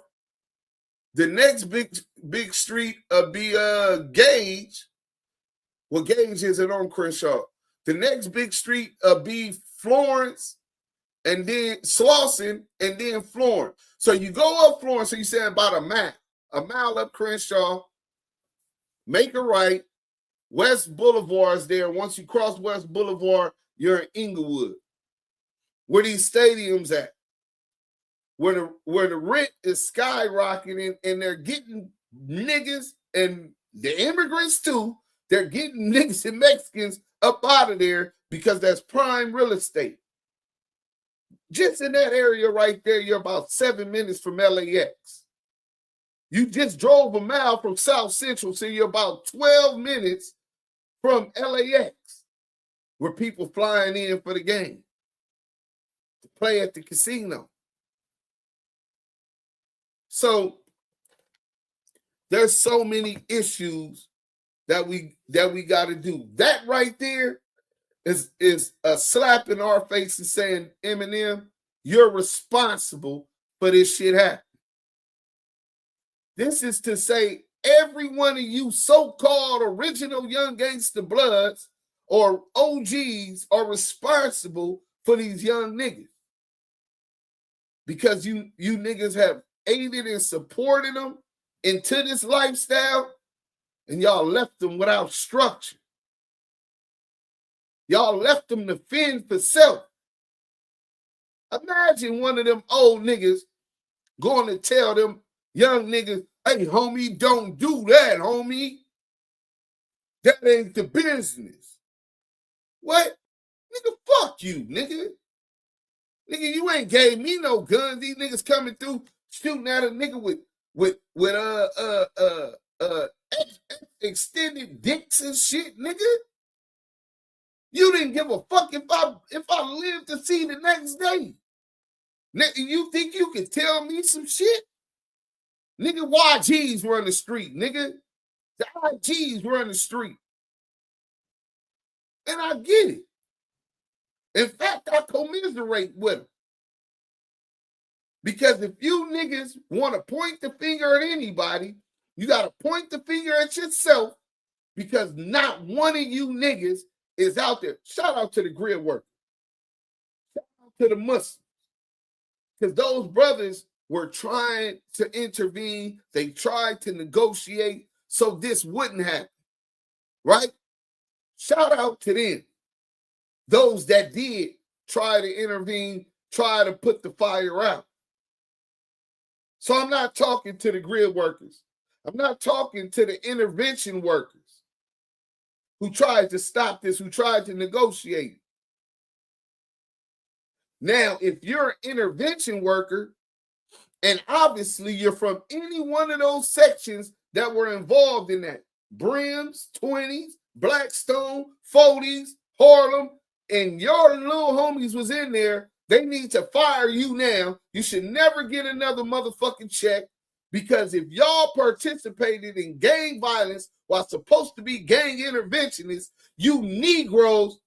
The next big street be Gage. Well, Gage isn't on Crenshaw. The next big street be Florence, and then Slauson, and then Florence. So you go up Florence, so you say about a mile up Crenshaw, make a right. West Boulevard is there. Once you cross West Boulevard, you're in Inglewood. Where these stadiums at? Where the rent is skyrocketing, and they're getting niggas and the immigrants too. They're getting niggas and Mexicans up out of there because that's prime real estate. Just in that area right there, you're about 7 minutes from LAX. You just drove a mile from South Central, so you're about 12 minutes from LAX, where people flying in for the game to play at the casino. So there's so many issues that we got to do. That right there is a slap in our faces saying, Eminem, you're responsible for this shit happening. This is to say every one of you so-called original Young Gangsta Bloods or OGs are responsible for these young niggas. Because you niggas have aided and supported them into this lifestyle, and y'all left them without structure. Y'all left them to fend for self. Imagine one of them old niggas going to tell them young niggas, hey, homie, don't do that, homie. That ain't the business. What? Nigga, fuck you, nigga. Nigga, you ain't gave me no guns. These niggas coming through shooting at a nigga with extended dicks and shit, nigga. You didn't give a fuck if I lived to see the next day. Nigga, you think you can tell me some shit? Nigga, YGs run the street, nigga. The IGs run the street. And I get it. In fact, I commiserate with them. Because if you niggas want to point the finger at anybody, you got to point the finger at yourself, because not one of you niggas is out there. Shout out to the grid workers. Shout out to the Muslims. Because those brothers were trying to intervene. They tried to negotiate so this wouldn't happen. Right? Shout out to them. Those that did try to intervene, try to put the fire out. So I'm not talking to the grid workers. I'm not talking to the intervention workers who tried to stop this, who tried to negotiate. Now, if you're an intervention worker, and obviously you're from any one of those sections that were involved in that, Brims, 20s, Blackstone, 40s, Harlem, and your little homies was in there, they need to fire you now. You should never get another motherfucking check, because if y'all participated in gang violence while supposed to be gang interventionists, you Negroes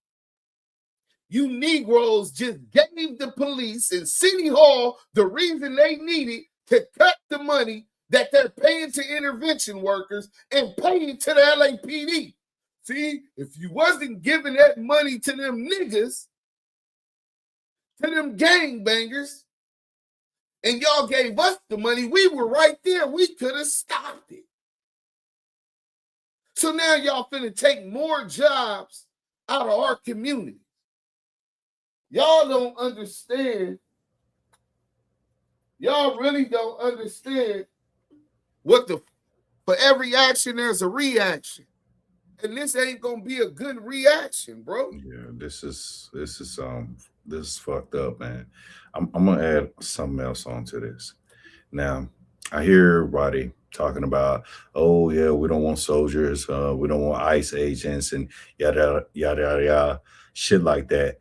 just gave the police and City Hall the reason they needed to cut the money that they're paying to intervention workers and paying to the LAPD. See, if you wasn't giving that money to them niggas, to them gangbangers, and y'all gave us the money, we were right there. We could have stopped it. So now y'all finna take more jobs out of our community. Y'all don't understand. Y'all really don't understand what for every action, there's a reaction. And this ain't gonna be a good reaction, bro. Yeah, this is fucked up, man. I'm gonna add something else onto this. Now, I hear everybody talking about, oh yeah, we don't want soldiers, we don't want ICE agents, and yada yada yada yada, shit like that.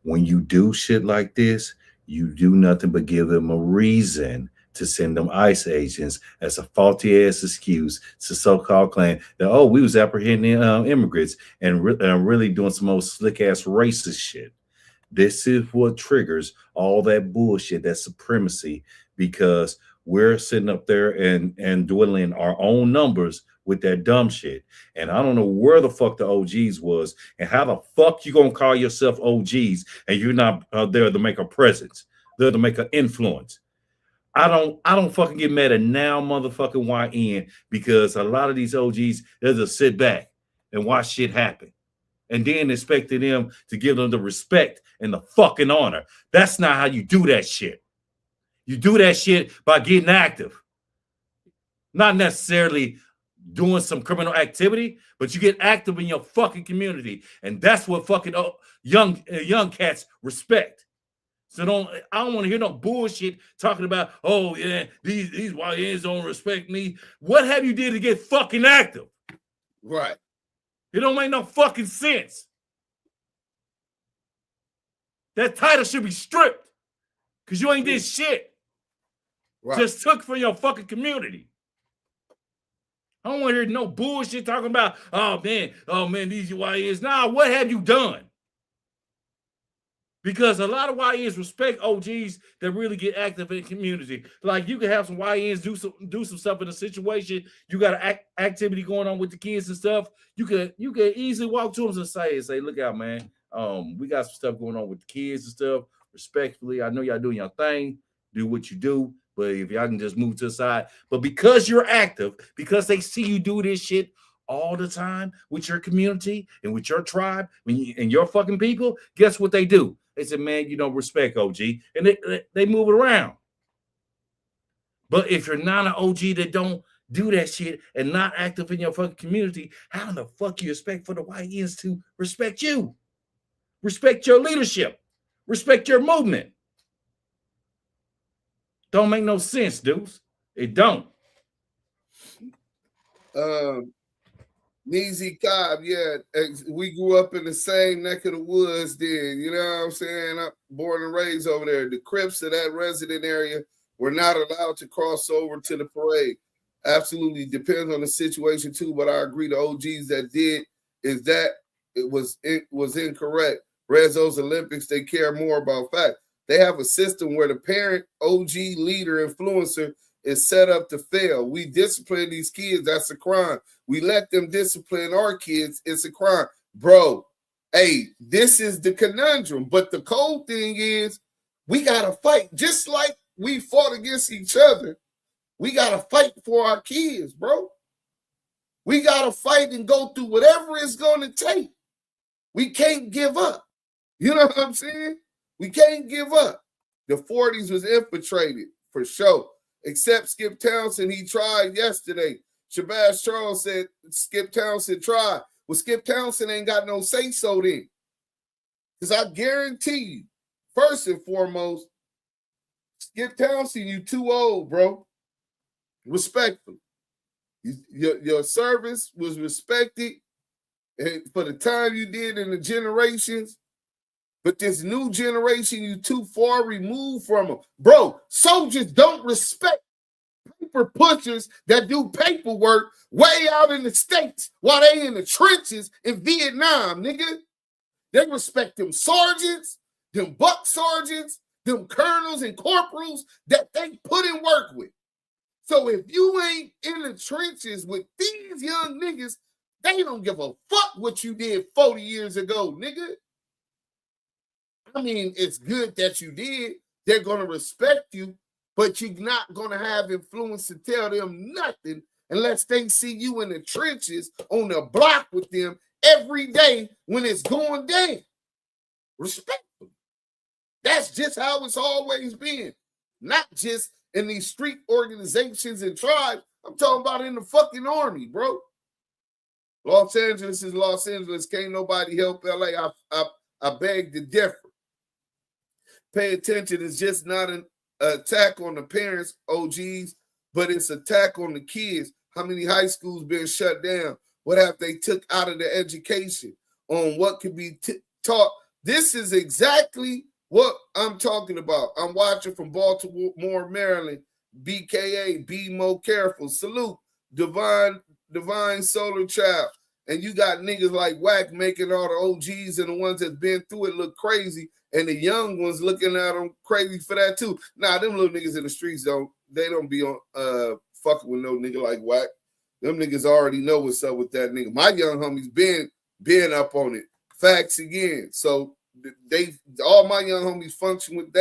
When you do shit like this, you do nothing but give them a reason to send them ICE agents as a faulty ass excuse to so-called claim that, oh, we was apprehending immigrants and really doing some old slick ass racist shit. This is what triggers all that bullshit, that supremacy, because we're sitting up there and dwindling our own numbers with that dumb shit. And I don't know where the fuck the OGs was, and how the fuck you gonna call yourself OGs and you're not there to make a presence, there to make an influence. I don't fucking get mad at now motherfucking YN, because a lot of these OGs, they'll just sit back and watch shit happen, and then expecting them to give them the respect and the fucking honor. That's not how you do that shit. You do that shit by getting active. Not necessarily doing some criminal activity, but you get active in your fucking community. And that's what fucking young cats respect. So I don't want to hear no bullshit talking about, oh yeah, these YNs don't respect me. What have you did to get fucking active? Right. It don't make no fucking sense. That title should be stripped, because you ain't did shit. Right. Just took from your fucking community. I don't want to hear no bullshit talking about, oh man, these YNs. Nah, what have you done? Because a lot of YNs respect OGs that really get active in the community. Like, you can have some YNs do some stuff in a situation. You got an activity going on with the kids and stuff. You can easily walk to them and say, look out, man. We got some stuff going on with the kids and stuff. Respectfully, I know y'all doing your thing. Do what you do. But if y'all can just move to the side. But because you're active, because they see you do this shit all the time with your community and with your tribe and your fucking people, guess what they do? They said, man, you don't respect OG. And they move it around. But if you're not an OG that don't do that shit and not active in your fucking community, how in the fuck you expect for the YNs to respect you? Respect your leadership. Respect your movement. Don't make no sense, dudes. It don't. Neezy Cobb, yeah, we grew up in the same neck of the woods then, you know what I'm saying? I'm born and raised over there. The Crips of that resident area were not allowed to cross over to the parade. Absolutely depends on the situation too, but I agree the OGs that did is that it was incorrect. Rezzo's Olympics, they care more about fact. They have a system where the parent, OG, leader, influencer is set up to fail. We discipline these kids, that's a crime. We let them discipline our kids, it's a crime. Bro, hey, this is the conundrum. But the cold thing is, we got to fight. Just like we fought against each other, we got to fight for our kids, bro. We got to fight and go through whatever it's going to take. We can't give up. You know what I'm saying? We can't give up. The 40s was infiltrated, for sure. Except Skip Townsend, he tried yesterday. Shabazz Charles said Skip Townsend tried. Well, Skip Townsend ain't got no say-so then. Because I guarantee you, first and foremost, Skip Townsend, you too old, bro. Respectfully. Your service was respected for the time you did in the generations. But this new generation, you too far removed from them. Bro, soldiers don't respect paper pushers that do paperwork way out in the States while they in the trenches in Vietnam, nigga. They respect them sergeants, them buck sergeants, them colonels and corporals that they put in work with. So if you ain't in the trenches with these young niggas, they don't give a fuck what you did 40 years ago, nigga. I mean, it's good that you did. They're going to respect you, but you're not going to have influence to tell them nothing unless they see you in the trenches on the block with them every day when it's going down. Respectfully. That's just how it's always been. Not just in these street organizations and tribes. I'm talking about in the fucking army, bro. Los Angeles is Los Angeles. Can't nobody help LA. I beg to differ. Pay attention. It's just not an attack on the parents, OGs, but it's attack on the kids. How many high schools been shut down? What have they took out of the education on what could be taught? This is exactly what I'm talking about. I'm watching from Baltimore, Maryland. BKA, be more careful. Salute, Divine Solar Child. And you got niggas like Wack making all the OGs and the ones that's been through it look crazy, and the young ones looking at them crazy for that too. Nah, them little niggas in the streets don't be on fucking with no nigga like Wack. Them niggas already know what's up with that nigga. My young homies been up on it. Facts again. So all my young homies function with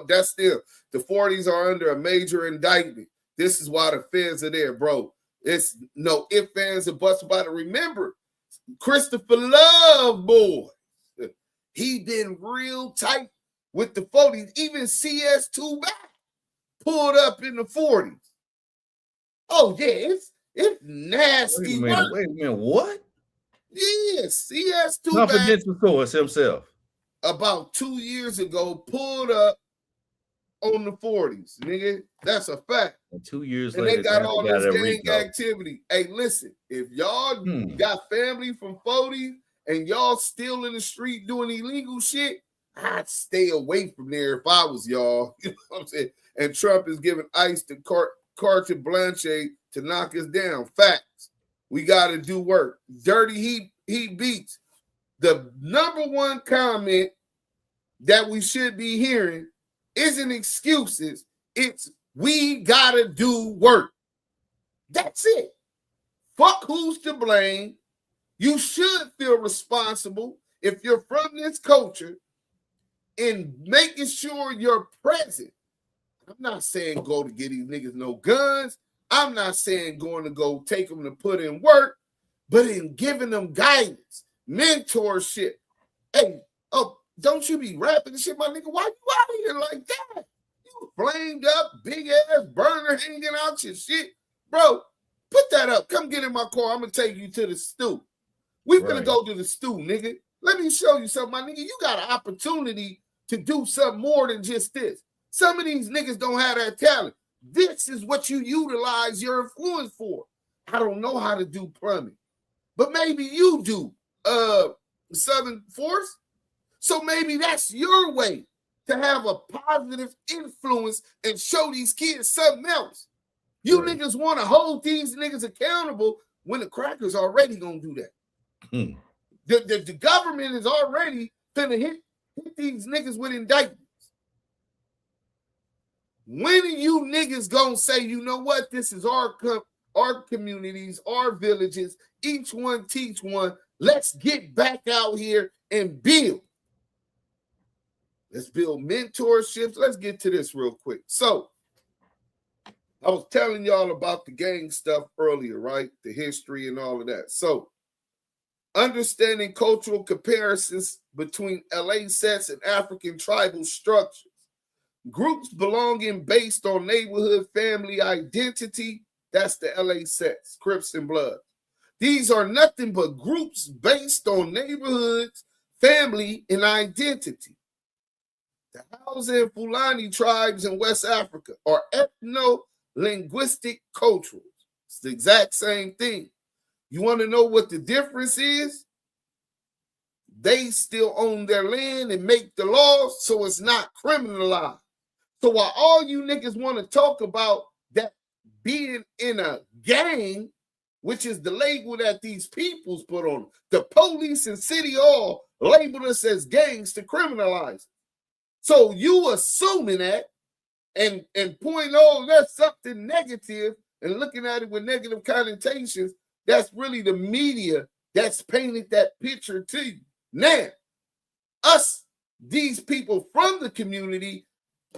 that's them. The 40s are under a major indictment. This is why the feds are there, bro. It's no ifs, ands, and buts about it. Remember, Christopher Love, boy, he been real tight with the 40s. Even CS2 back pulled up in the 40s. Oh yeah, it's nasty. Wait a minute, what? Yeah, CS2 confidential source himself. About 2 years ago, pulled up on the 40s, nigga. That's a fact. And 2 years and later, they got all this gang activity. Hey, listen, if y'all got family from 40s and y'all still in the street doing illegal shit, I'd stay away from there if I was y'all. You know what I'm saying? And Trump is giving ICE to Carte Blanche to knock us down. Facts. We got to do work. Dirty he beats. The number one comment that we should be hearing isn't excuses. It's we got to do work. That's it. Fuck who's to blame. You should feel responsible if you're from this culture in making sure you're present. I'm not saying go to get these niggas no guns. I'm not saying going to go take them to put in work, but in giving them guidance, mentorship. Hey, don't you be rapping and shit, my nigga. Why you out here like that? You flamed up, big ass burner hanging out your shit. Bro, put that up. Come get in my car. I'm going to take you to the stew. We finna go to the stew, nigga. Let me show you something, my nigga. You got an opportunity to do something more than just this. Some of these niggas don't have that talent. This is what you utilize your influence for. I don't know how to do plumbing, but maybe you do. Southern Force. So maybe that's your way to have a positive influence and show these kids something else. You niggas want to hold these niggas accountable when the crackers already gonna do that. The government is already gonna hit these niggas with indictments. When are you niggas gonna say, you know what, this is our communities, our villages, each one teach one. Let's get back out here and build. Let's build mentorships. Let's get to this real quick. So, I was telling y'all about the gang stuff earlier, right? The history and all of that. So, understanding cultural comparisons between LA sets and African tribal structures. Groups belonging based on neighborhood family identity. That's the LA sets, Crips and Bloods. These are nothing but groups based on neighborhoods, family, and identity. The Hausa and Fulani tribes in West Africa are ethno-linguistic cultures. It's the exact same thing. You want to know what the difference is? They still own their land and make the laws, so it's not criminalized. So while all you niggas want to talk about that being in a gang, which is the label that these peoples put on, the police and city hall labeled us as gangs to criminalize. So you assuming that and pointing, oh, that's something negative and looking at it with negative connotations, that's really the media that's painted that picture to you. Now, us these people from the community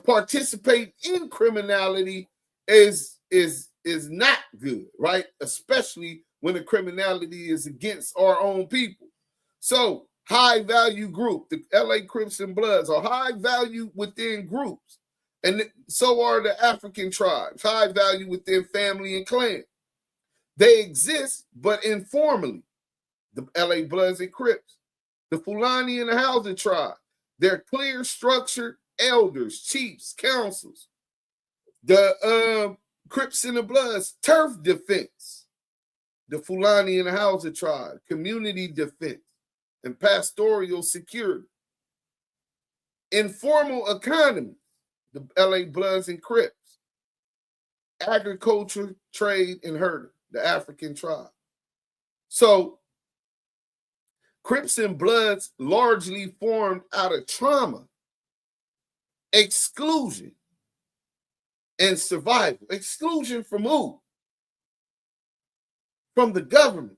participate in criminality is not good, right? Especially when the criminality is against our own people. So high value group, the LA Crips and Bloods are high value within groups. And so are the African tribes, high value within family and clan. They exist, but informally. The LA Bloods and Crips, the Fulani and the Hausa tribe, they're clear structured elders, chiefs, councils. The Crips and the Bloods, turf defense. The Fulani and the Hausa tribe, community defense and pastoral security. Informal economy, the LA Bloods and Crips. Agriculture, trade, and herding, the African tribe. So Crips and Bloods largely formed out of trauma, exclusion, and survival. Exclusion from who? From the government,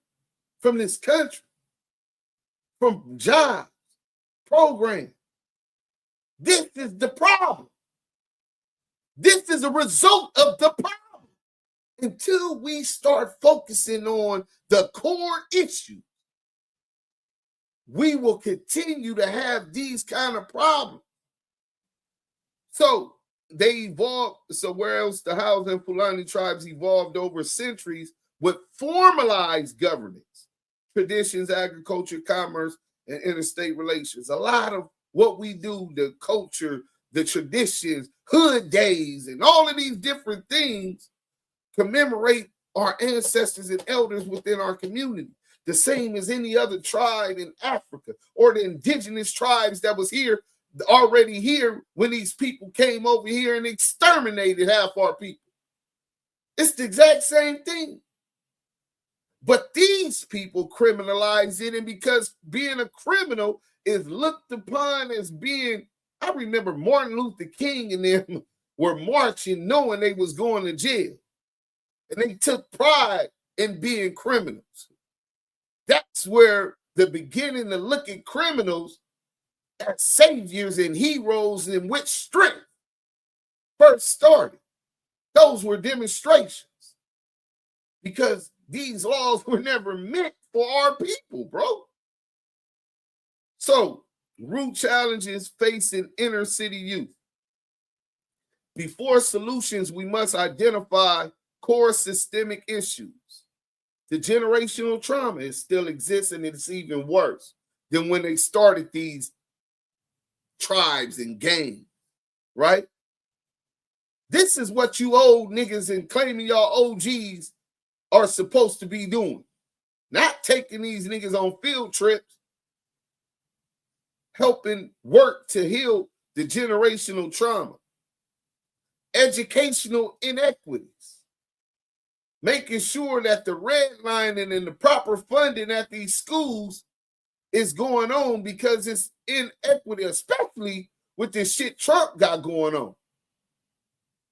from this country, from jobs, programs. This is the problem. This is a result of the problem. Until we start focusing on the core issue, we will continue to have these kind of problems. So they evolved. So where else the Hausa and Fulani tribes evolved over centuries with formalized governance, traditions, agriculture, commerce, and interstate relations. A lot of what we do, the culture, the traditions, hood days, and all of these different things commemorate our ancestors and elders within our community. The same as any other tribe in Africa or the indigenous tribes that was here, already here when these people came over here and exterminated half our people. It's the exact same thing. But these people criminalize it, and because being a criminal is looked upon as being, I remember Martin Luther King and them were marching knowing they was going to jail. And they took pride in being criminals. That's where the beginning to look at criminals as saviors and heroes and with strength first started. Those were demonstrations because these laws were never meant for our people, bro. So, root challenges facing inner city youth. Before solutions, we must identify core systemic issues. The generational trauma, it still exists, and it's even worse than when they started these tribes and gangs, right? This is what you old niggas and claiming y'all OGs are supposed to be doing. Not taking these niggas on field trips, helping work to heal the generational trauma. Educational inequities. Making sure that the redlining and the proper funding at these schools is going on because it's inequity, especially with this shit Trump got going on.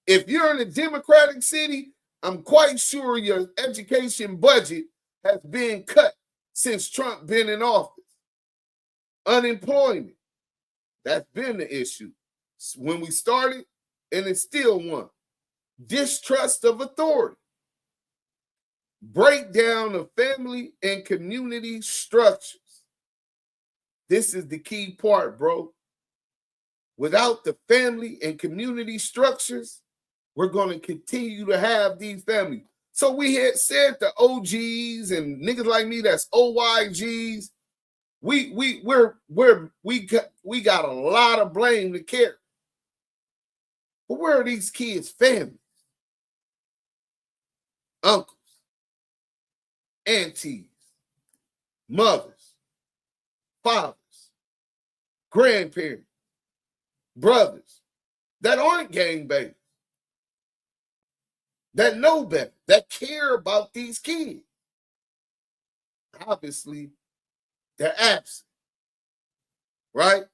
If you're in a Democratic city, I'm quite sure your education budget has been cut since Trump been in office. Unemployment, that's been the issue. When we started, and it's still one. Distrust of authority. Breakdown of family and community structures. This is the key part, bro. Without the family and community structures, we're going to continue to have these families. So we had said the OGs and niggas like me, that's OYGs. We got a lot of blame to carry. But where are these kids' families? Uncles, aunties, mothers, fathers, grandparents, brothers that aren't gangbangers, that know better, that care about these kids. Obviously, they're absent, right?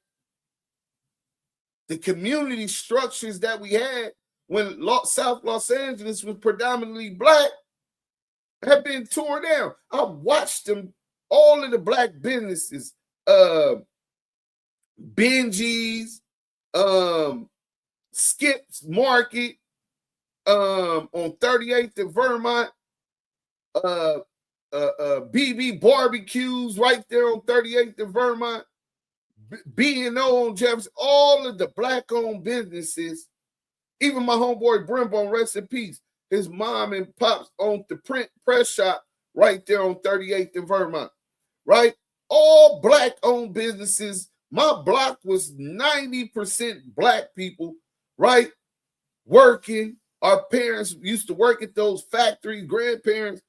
The community structures that we had when South Los Angeles was predominantly black have been torn down. I watched them, all of the black businesses, Benji's, Skip's Market, on 38th and Vermont, BB Barbecues right there on 38th and Vermont, B&O on Jefferson, all of the black-owned businesses, even my homeboy Brimbone, rest in peace, his mom and pops owned the press shop right there on 38th and Vermont, right? All black-owned businesses. My block was 90% black people, right? Working. Our parents used to work at those factories, grandparents.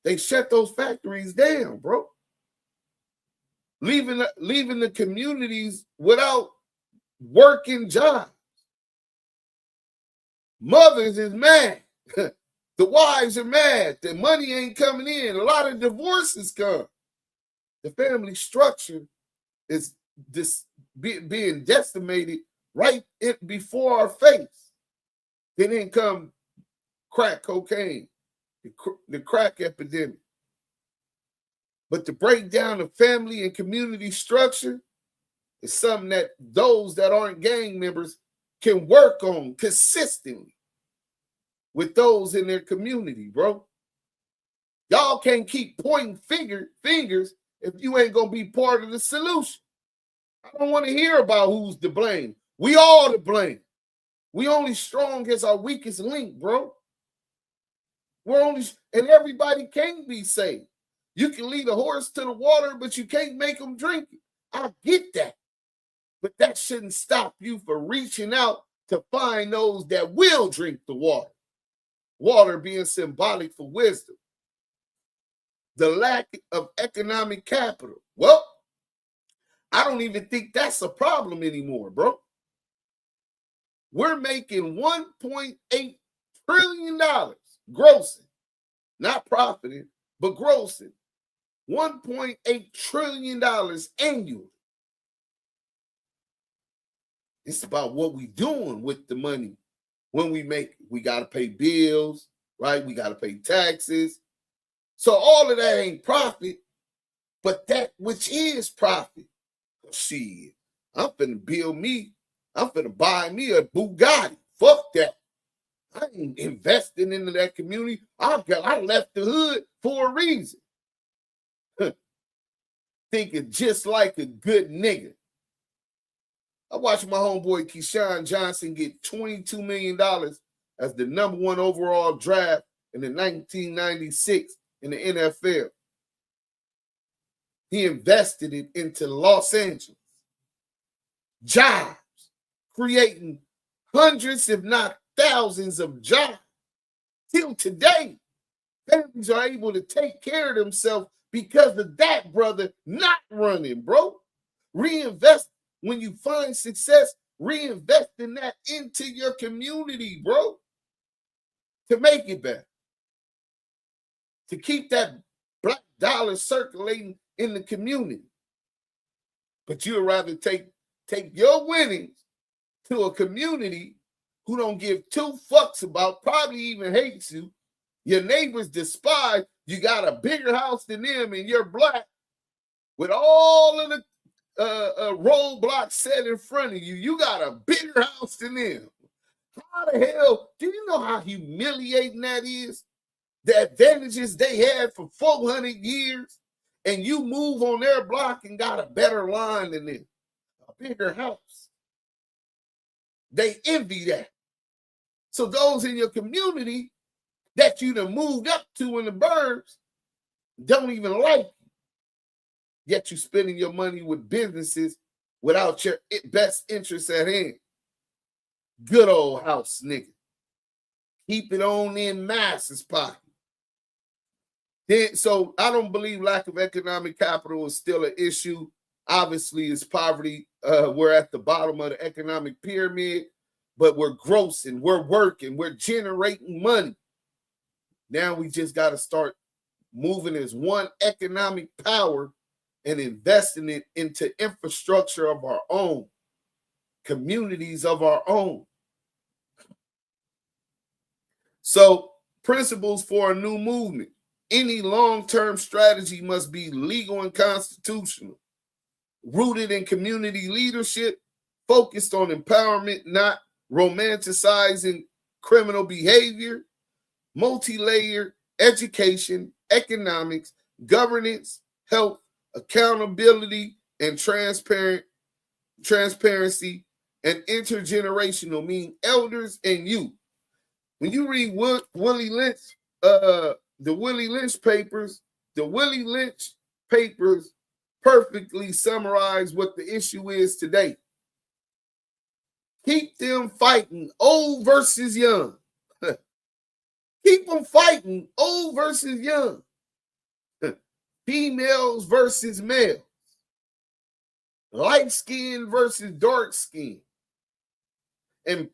They shut those factories down, bro. Leaving the communities without working jobs. Mothers is mad. The wives are mad. The money ain't coming in. A lot of divorces come. The family structure is being decimated right before our face. Then come crack cocaine, the crack epidemic. But to break down the family and community structure is something that those that aren't gang members can work on consistently with those in their community, bro. Y'all can't keep pointing fingers if you ain't going to be part of the solution. I don't want to hear about who's to blame. We all to blame. We only strong as our weakest link, bro. And everybody can't be saved. You can lead a horse to the water, but you can't make them drink it. I get that. But that shouldn't stop you from reaching out to find those that will drink the water. Water being symbolic for wisdom. The lack of economic capital. Well, I don't even think that's a problem anymore, bro. We're making $1.8 trillion grossing, not profiting, but grossing. $1.8 trillion annually. It's about what we doing with the money. When we make it, we got to pay bills, right? We got to pay taxes. So all of that ain't profit, but that which is profit. Shit, I'm finna buy me a Bugatti. Fuck that. I ain't investing into that community. I left the hood for a reason. Thinking just like a good nigga. I watched my homeboy Keyshawn Johnson get $22 million as the #1 overall draft in the 1996 in the NFL. He invested it into Los Angeles. Jobs, creating hundreds, if not thousands of jobs. Till today, families are able to take care of themselves because of that brother not running, bro. Reinvest. When you find success, reinvest in that into your community, bro, to make it better. To keep that black dollar circulating in the community. But you'd rather take your winnings to a community who don't give two fucks about, probably even hates you. Your neighbors despise. You got a bigger house than them and you're black with all of the roadblocks set in front of you. You got a bigger house than them. How the hell? Do you know how humiliating that is? The advantages they had for 400 years, and you move on their block and got a better line than them, a bigger house. They envy that. So those in your community that you done moved up to in the burbs don't even like you. Yet you spending your money with businesses without your best interests at hand. Good old house, nigga. Keep it on in masses pocket. So I don't believe lack of economic capital is still an issue. Obviously, it's poverty. We're at the bottom of the economic pyramid, but we're grossing, we're working, we're generating money. Now we just got to start moving as one economic power and investing it into infrastructure of our own, communities of our own. So, principles for a new movement. Any long-term strategy must be legal and constitutional. rooted in community leadership, focused on empowerment, not romanticizing criminal behavior, multi-layered education, economics, governance, health, accountability, and transparency, and intergenerational, meaning elders and youth. When you read Willie Lynch, the Willie Lynch papers, perfectly summarize what the issue is today. Keep them fighting, old versus young. Keep them fighting, old versus young. Females versus males. Light skin versus dark skin. And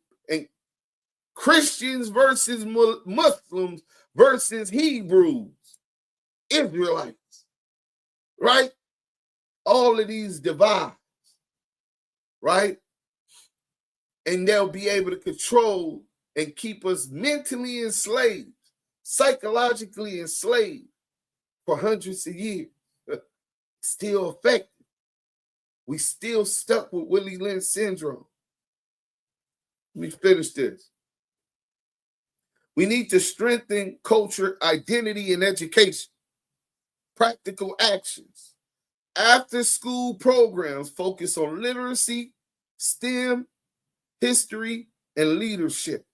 Christians versus Muslims versus Hebrews, Israelites, right? All of these divides, right? And they'll be able to control and keep us mentally enslaved, psychologically enslaved for hundreds of years. Still effective. We still stuck with Willie Lynch syndrome. Let me finish this. We need to strengthen culture, identity, and education. Practical actions. After-school programs focus on literacy, STEM, history, and leadership.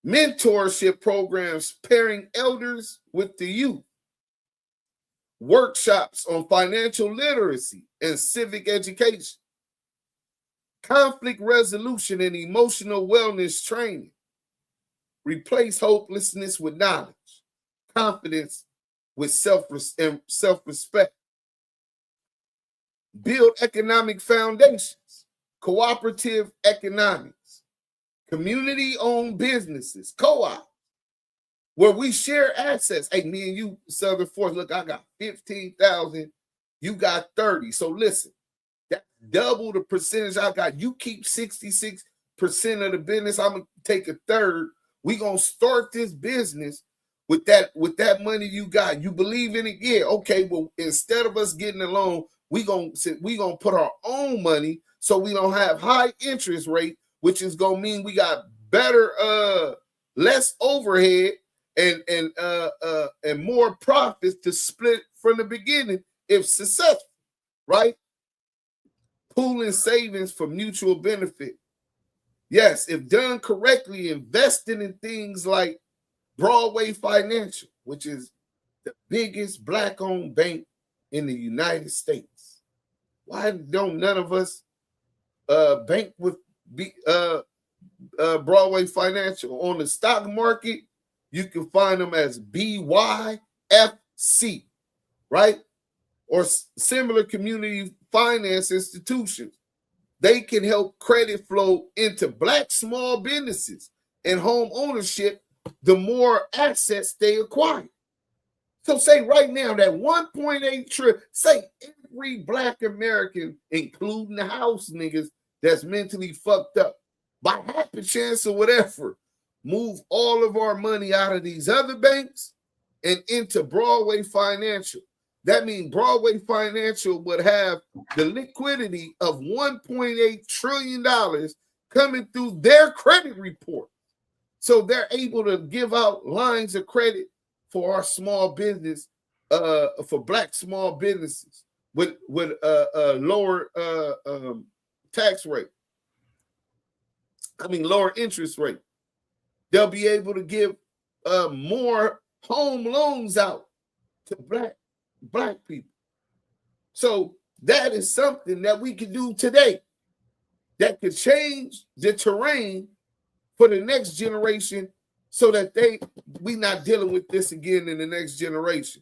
Mentorship programs pairing elders with the youth. Workshops on financial literacy and civic education. Conflict resolution and emotional wellness training. Replace hopelessness with knowledge. Confidence with self-respect. Build economic foundations. Cooperative economics. Community-owned businesses, co-op, where we share assets. Hey, me and you, Southern Force, look, I got 15,000, you got 30. So listen, that's double the percentage I got. You keep 66% of the business. I'm gonna take a third. We gonna start this business with that money you got. You believe in it? Yeah. Okay. Well, instead of us getting a loan, we gonna put our own money so we don't have high interest rate, which is gonna mean we got better, less overhead and more profits to split from the beginning if successful, right? Pooling savings for mutual benefit. Yes, if done correctly, investing in things like Broadway Financial, which is the biggest Black-owned bank in the United States. Why don't none of us bank with Broadway Financial? On the stock market, you can find them as BYFC, right? Or similar community finance institutions. They can help credit flow into Black small businesses and home ownership the more assets they acquire. So say right now that 1.8 trillion, say every Black American, including the house niggas that's mentally fucked up, by happy chance or whatever, move all of our money out of these other banks and into Broadway Financial. That means Broadway Financial would have the liquidity of $1.8 trillion coming through their credit report. So they're able to give out lines of credit for our small business, for Black small businesses with a lower tax rate. Lower interest rate. They'll be able to give more home loans out to Black people. So that is something that we can do today that could change the terrain for the next generation so that we not dealing with this again in the next generation.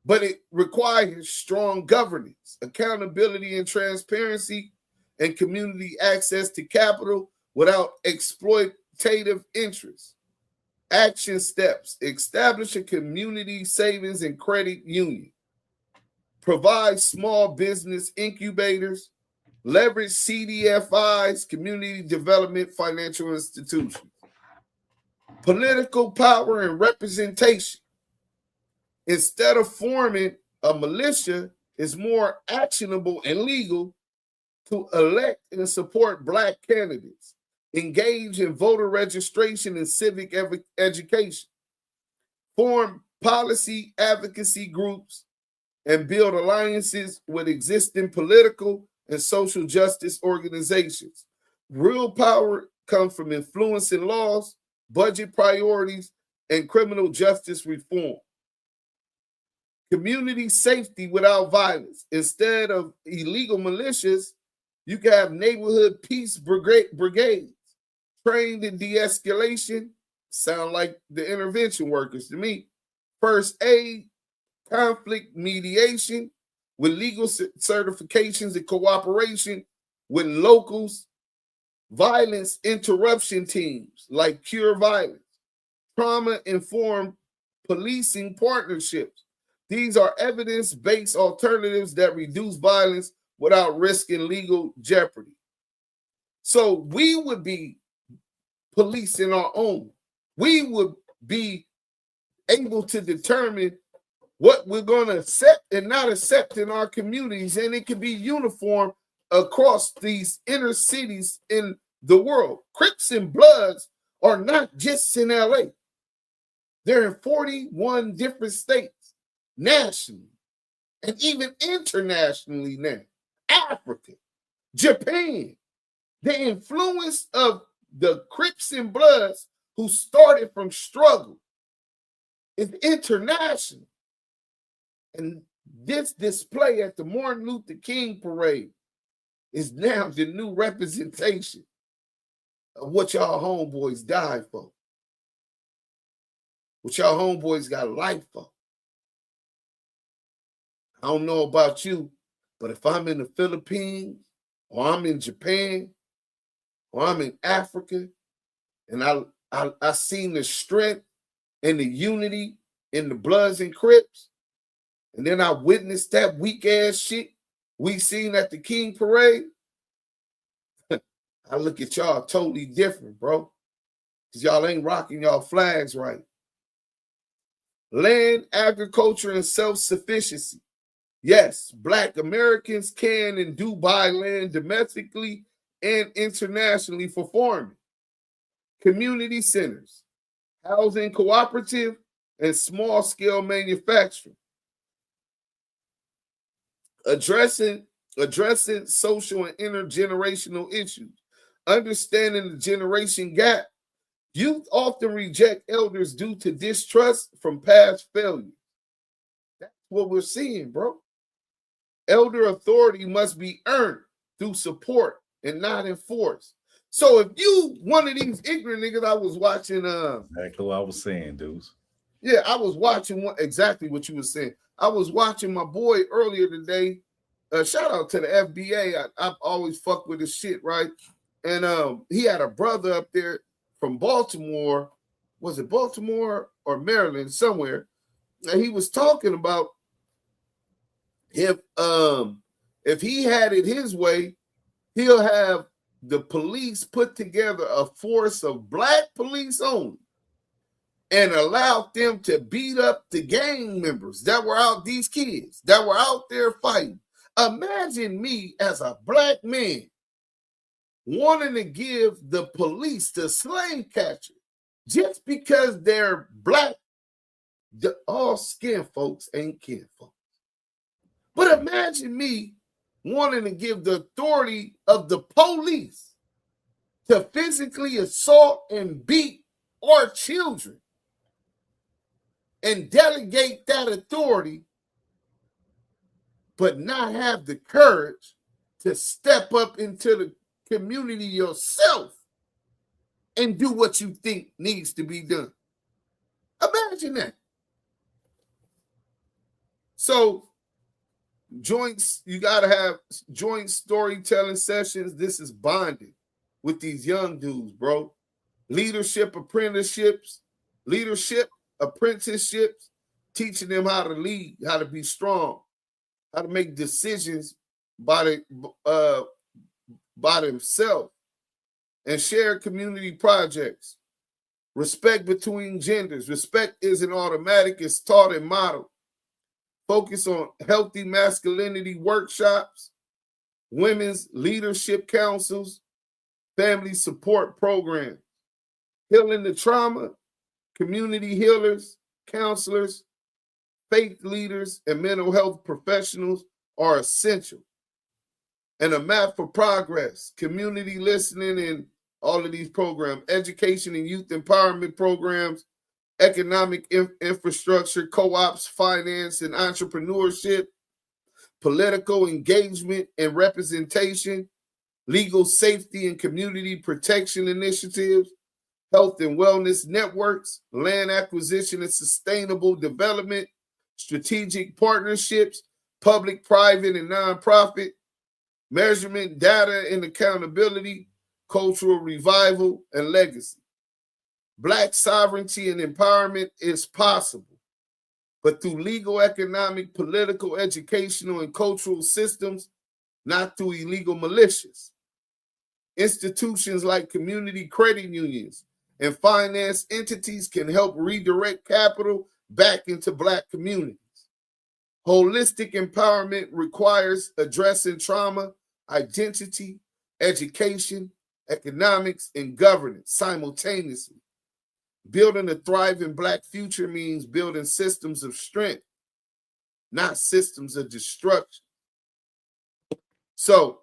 But it requires strong governance, accountability and transparency, and community access to capital without exploitative interests. Action steps: establish a community savings and credit union. Provide small business incubators. Leverage CDFIs, community development financial institutions. Political power and representation. Instead of forming a militia, is more actionable and legal to elect and support Black candidates, engage in voter registration and civic education, form policy advocacy groups, and build alliances with existing political and social justice organizations. Real power comes from influencing laws, budget priorities, and criminal justice reform. Community safety without violence. Instead of illegal militias, you can have neighborhood peace brigades trained in de-escalation. Sound like the intervention workers to me. First aid, conflict mediation with legal certifications and cooperation with locals, violence interruption teams like Cure Violence, trauma-informed policing partnerships. These are evidence-based alternatives that reduce violence without risking legal jeopardy. So we would be policing our own. We would be able to determine what we're going to accept and not accept in our communities, and it can be uniform across these inner cities in the world. Crips and Bloods are not just in LA. They're in 41 different states, nationally, and even internationally now. Africa, Japan. The influence of the Crips and Bloods who started from struggle is international. And this display at the Martin Luther King parade is now the new representation of what y'all homeboys died for. What y'all homeboys got life for. I don't know about you, but if I'm in the Philippines, or I'm in Japan, or I'm in Africa, and I seen the strength and the unity in the Bloods and Crips, and then I witnessed that weak ass shit we seen at the King parade, I look at y'all totally different, bro. Because y'all ain't rocking y'all flags right. Land, agriculture, and self-sufficiency. Yes, Black Americans can and do buy land domestically and internationally for farming. Community centers, housing cooperative, and small-scale manufacturing. Addressing social and intergenerational issues. Understanding the generation gap. Youth often reject elders due to distrust from past failures. That's what we're seeing, bro. Elder authority must be earned through support and not enforced. So if you one of these ignorant niggas, I was watching exactly what I was saying, dudes. Yeah, I was watching exactly what you were saying. I was watching my boy earlier today. Shout out to the FBA. I've always fucked with his shit, right? And he had a brother up there from Baltimore. Was it Baltimore or Maryland, somewhere? And he was talking about if he had it his way, he'll have the police put together a force of Black police only and allowed them to beat up the gang members that were out, these kids that were out there fighting. Imagine me as a Black man wanting to give the police the slave catcher just because they're Black. All skin folks ain't kin folks. But imagine me wanting to give the authority of the police to physically assault and beat our children and delegate that authority, but not have the courage to step up into the community yourself and do what you think needs to be done. Imagine that. So joints, you got to have joint storytelling sessions. This is bonding with these young dudes, bro. Leadership apprenticeships, teaching them how to lead, how to be strong, how to make decisions by themselves, and share community projects. Respect between genders. Respect isn't automatic, it's taught and modeled. focus on healthy masculinity workshops, women's leadership councils, family support programs, healing the trauma, community healers, counselors, faith leaders, and mental health professionals are essential. And a map for progress, community listening, and all of these programs, education and youth empowerment programs, economic infrastructure, co-ops, finance and entrepreneurship, political engagement and representation, legal safety and community protection initiatives, health and wellness networks, land acquisition and sustainable development, strategic partnerships, public, private, and nonprofit, measurement, data and accountability, cultural revival, and legacy. Black sovereignty and empowerment is possible, but through legal, economic, political, educational, and cultural systems, not through illegal militias. Institutions like community credit unions and finance entities can help redirect capital back into Black communities. Holistic empowerment requires addressing trauma, identity, education, economics, and governance simultaneously. Building a thriving Black future means building systems of strength, not systems of destruction. So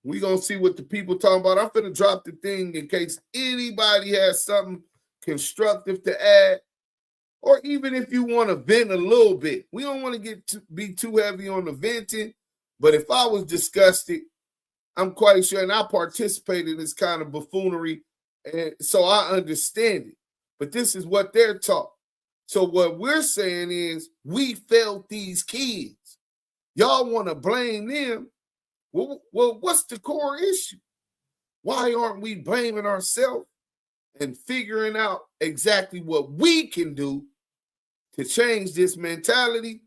we're going to see what the people talking about. I'm going to drop the thing in case anybody has something constructive to add, or even if you want to vent a little bit. We don't want to be too heavy on the venting, but if I was disgusted, I'm quite sure, and I participate in this kind of buffoonery, and so I understand it. But this is what they're taught. So what we're saying is we failed these kids. Y'all want to blame them. Well, what's the core issue? Why aren't we blaming ourselves and figuring out exactly what we can do to change this mentality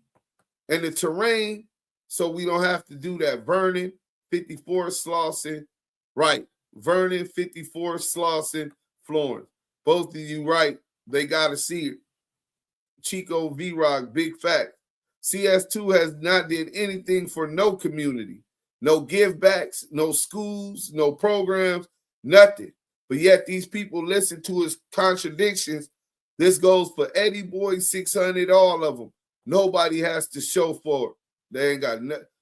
and the terrain so we don't have to do that? Vernon, 54, Slauson, right. Vernon, 54, Slauson, Florence. Both of you right. They got to see it. Chico V-Rock, big fact. CS2 has not did anything for no community. No give backs, no schools, no programs, nothing. But yet these people listen to his contradictions. This goes for Eddie Boy, 600, all of them. Nobody has to show for it. They ain't got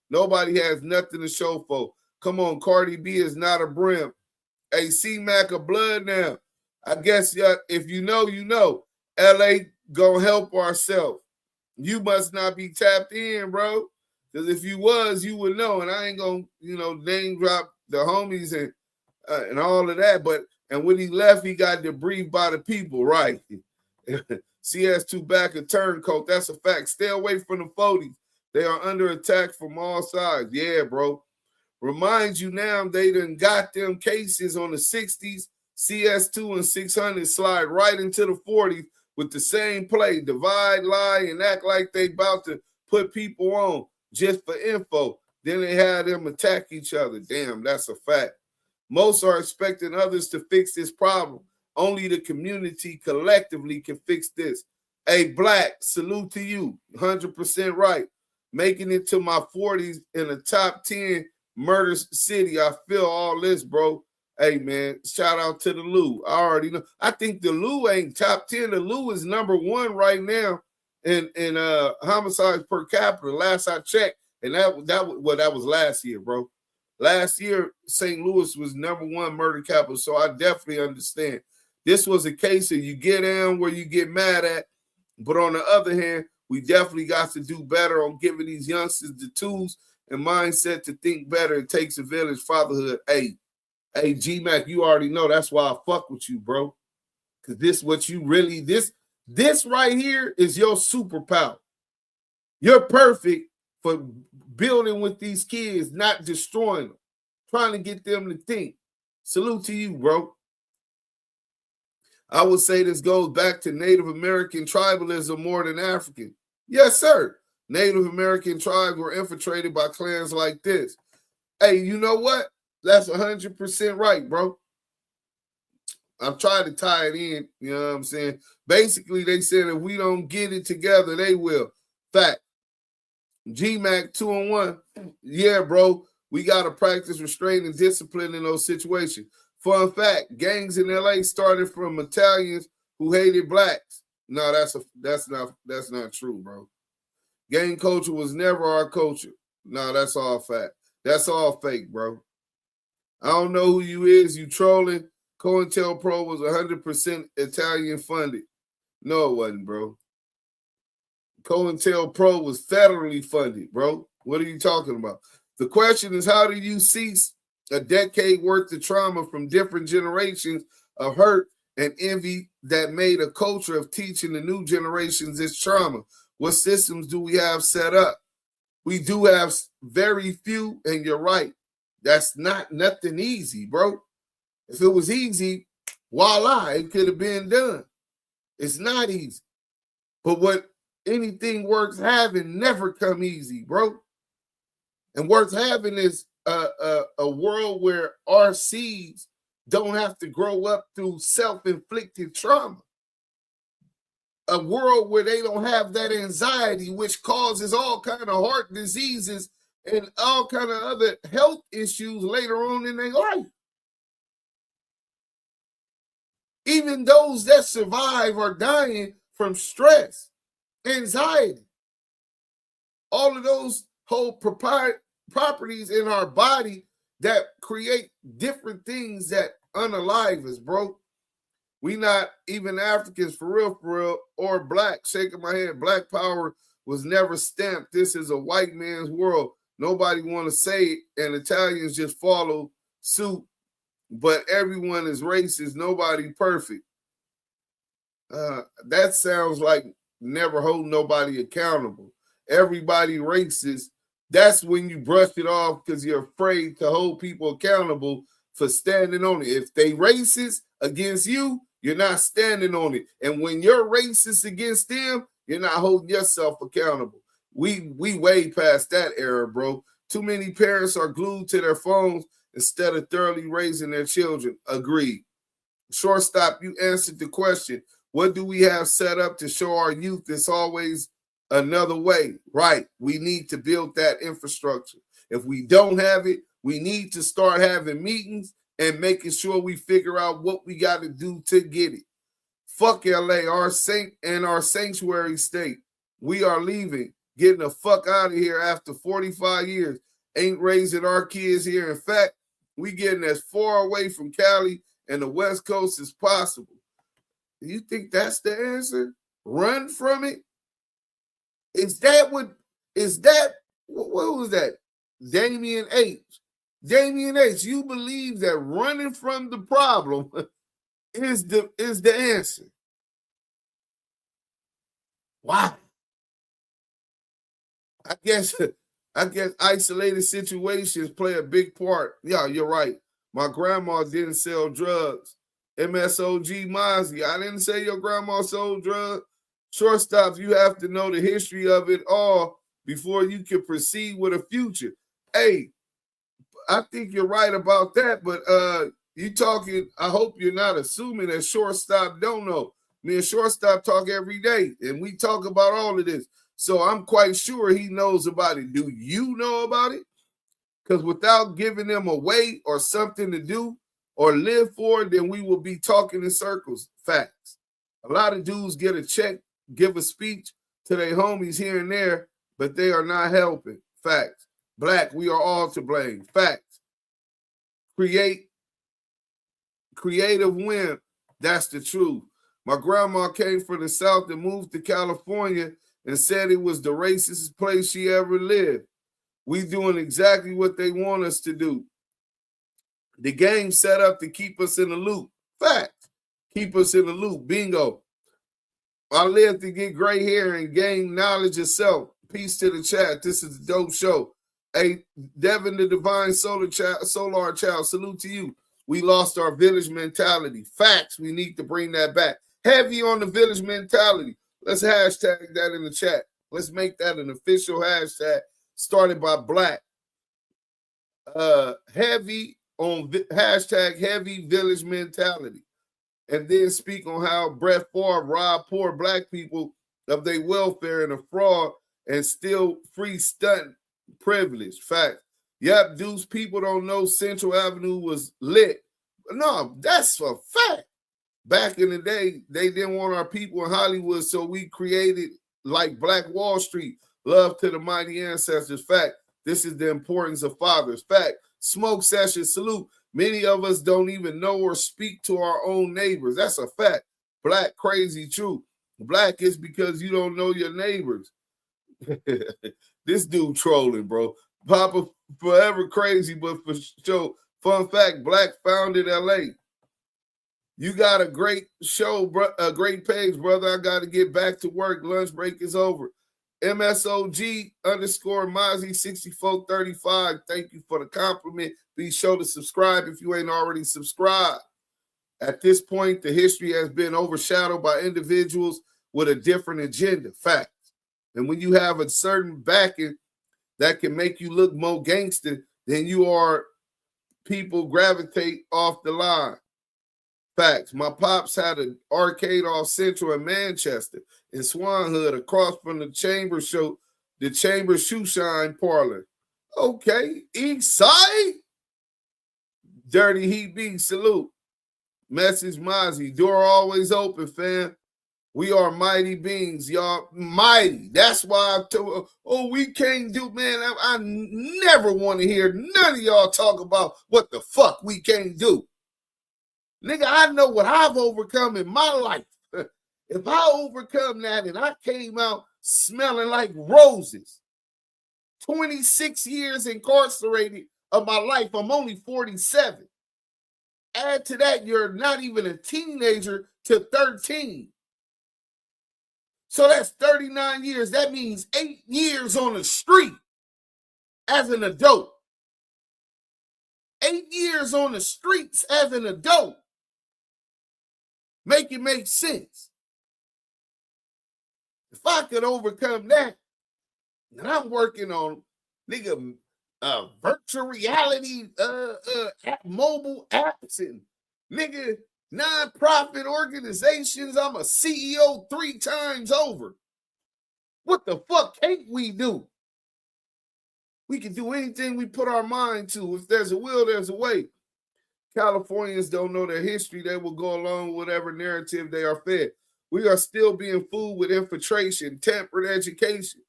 nobody has nothing to show for. Come on, Cardi B is not a brim. Hey, C-Mac a blood now. I guess if you know, you know. LA gonna help ourselves. You must not be tapped in, bro. Because if you was, you would know. And I ain't gonna, name drop the homies and all of that. And when he left, he got debriefed by the people, right? CS2 back a turncoat. That's a fact. Stay away from the 40s. They are under attack from all sides. Yeah, bro. Remind you now, they done got them cases on the 60s. CS2 and 600 slide right into the 40s with the same play. Divide, lie, and act like they about to put people on just for info. Then they had them attack each other. Damn, that's a fact. Most are expecting others to fix this problem. Only the community collectively can fix this. Hey, Black, salute to you. 100% right. Making it to my 40s in the top 10 murder city. I feel all this, bro. Hey, man, shout out to the Lou. I already know. I think the Lou ain't top 10. The Lou is number 1 right now in homicides per capita. Last I checked, and that was last year, bro. Last year, St. Louis was number 1 murder capital, so I definitely understand. This was a case of you get down where you get mad at, but on the other hand, we definitely got to do better on giving these youngsters the tools and mindset to think better. It takes a village. Fatherhood. Hey, G-Mac, you already know that's why I fuck with you, bro. Because this what you really, this right here is your superpower. You're perfect for building with these kids, not destroying them, trying to get them to think. Salute to you, bro. I would say this goes back to Native American tribalism more than African. Yes, sir. Native American tribes were infiltrated by clans like this. Hey, you know what? That's 100% right, bro. I'm trying to tie it in. You know what I'm saying? Basically, they said if we don't get it together, they will. Fact. GMAC 2-on-1. Yeah, bro. We got to practice restraint and discipline in those situations. Fun fact, gangs in LA started from Italians who hated blacks. No, that's not true, bro. Gang culture was never our culture. No, that's all fact. That's all fake, bro. I don't know who you is. You trolling. COINTELPRO was 100% Italian funded. No, it wasn't, bro. COINTELPRO was federally funded, bro. What are you talking about? The question is, how do you cease a decade worth of trauma from different generations of hurt and envy that made a culture of teaching the new generations this trauma? What systems do we have set up? We do have very few, and you're right. That's nothing easy, bro. If it was easy, voila, it could have been done. It's not easy. But what anything worth having never come easy, bro. And worth having is a world where our seeds don't have to grow up through self-inflicted trauma. A world where they don't have that anxiety, which causes all kind of heart diseases and all kind of other health issues later on in their life. Even those that survive are dying from stress, anxiety. All of those whole properties in our body that create different things that unalive us, bro. We not even Africans for real, or black. Shaking my head. Black power was never stamped. This is a white man's world. Nobody want to say it, and Italians just follow suit. But everyone is racist. Nobody perfect. That sounds like never hold nobody accountable. Everybody racist. That's when you brush it off because you're afraid to hold people accountable for standing on it. If they racist against you, you're not standing on it. And when you're racist against them, you're not holding yourself accountable. We way past that era, bro. Too many parents are glued to their phones instead of thoroughly raising their children. Agreed. Shortstop, you answered the question. What do we have set up to show our youth it's always another way? Right. We need to build that infrastructure. If we don't have it, we need to start having meetings and making sure we figure out what we got to do to get it. Fuck LA, our sanctuary state. We are leaving, getting the fuck out of here after 45 years. Ain't raising our kids here. In fact, we getting as far away from Cali and the West Coast as possible. Do you think that's the answer? Run from it? What was that? Damian H. Damian H., you believe that running from the problem is the answer. Wow. I guess isolated situations play a big part. Yeah, you're right. My grandma didn't sell drugs. MSOG Mozzie, I didn't say your grandma sold drugs. Shortstop, you have to know the history of it all before you can proceed with a future. Hey, I think you're right about that, but you talking, I hope you're not assuming that Shortstop don't know. Me and Shortstop talk every day, and we talk about all of this. So I'm quite sure he knows about it. Do you know about it? Because without giving them a way or something to do or live for, then we will be talking in circles. Facts. A lot of dudes get a check, give a speech to their homies here and there, but they are not helping. Facts. Black, we are all to blame. Facts. Creative win. That's the truth. My grandma came from the South and moved to California and said it was the racist place she ever lived. We doing exactly what they want us to do. The game set up to keep us in the loop. Fact. Keep us in the loop. Bingo. I live to get gray hair and gain knowledge of self. Peace to the chat. This is a dope show. Hey, Devin, the divine solar child, salute to you. We lost our village mentality. Facts. We need to bring that back. Heavy on the village mentality. Let's hashtag that in the chat. Let's make that an official hashtag started by Black. Heavy on hashtag heavy village mentality. And then speak on how Brett Favre robbed poor Black people of their welfare and a fraud and still free stunt privilege. Fact. Yep, Deuce, people don't know Central Avenue was lit. No, that's a fact. Back in the day, they didn't want our people in Hollywood, so we created like Black Wall Street. Love to the mighty ancestors. Fact. This is the importance of fathers. Fact. Smoke session. Salute. Many of us don't even know or speak to our own neighbors. That's a fact. Black crazy true. Black is because you don't know your neighbors. This dude trolling, bro. Papa forever crazy, but for sure. Fun fact, Black founded LA. You got a great show, a great page, brother. I got to get back to work. Lunch break is over. MSOG_Mozzie6435. Thank you for the compliment. Be sure to subscribe if you ain't already subscribed. At this point, the history has been overshadowed by individuals with a different agenda. Facts. And when you have a certain backing that can make you look more gangster, then you are people gravitate off the line. Facts. My pops had an arcade off Central in Manchester, in Swanhood, across from the Chamber Show, the Chamber Shoe Shine Parlor. Okay, East Side. Dirty Heat B, salute. Message Mozzie, door always open, fam. We are mighty beings, y'all. Mighty. That's why I told, we can't do, man. I never want to hear none of y'all talk about what the fuck we can't do. Nigga, I know what I've overcome in my life. If I overcome that and I came out smelling like roses, 26 years incarcerated of my life, I'm only 47. Add to that, you're not even a teenager to 13. So that's 39 years. That means 8 years on the street as an adult. 8 years on the streets as an adult. Make it make sense. If I could overcome that, and I'm working on nigga virtual reality mobile apps and nigga non-profit organizations, I'm a CEO 3 times over. What the fuck can't we do? We can do anything we put our mind to. If there's a will, there's a way. Californians don't know their history. They will go along with whatever narrative they are fed. We are still being fooled with infiltration, tempered education,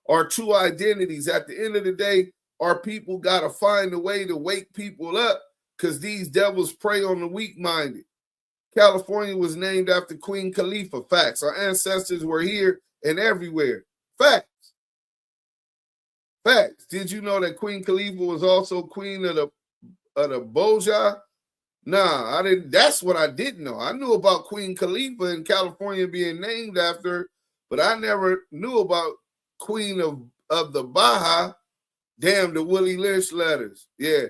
our true identities. At the end of the day, our people got to find a way to wake people up because these devils prey on the weak-minded. California was named after Queen Khalifa. Facts. Our ancestors were here and everywhere. Facts. Facts. Did you know that Queen Khalifa was also queen of the Boja? Nah, I didn't. That's what I didn't know. I knew about Queen Khalifa in California being named after her, but I never knew about Queen of the Baja. Damn, the Willie Lynch letters. Yeah,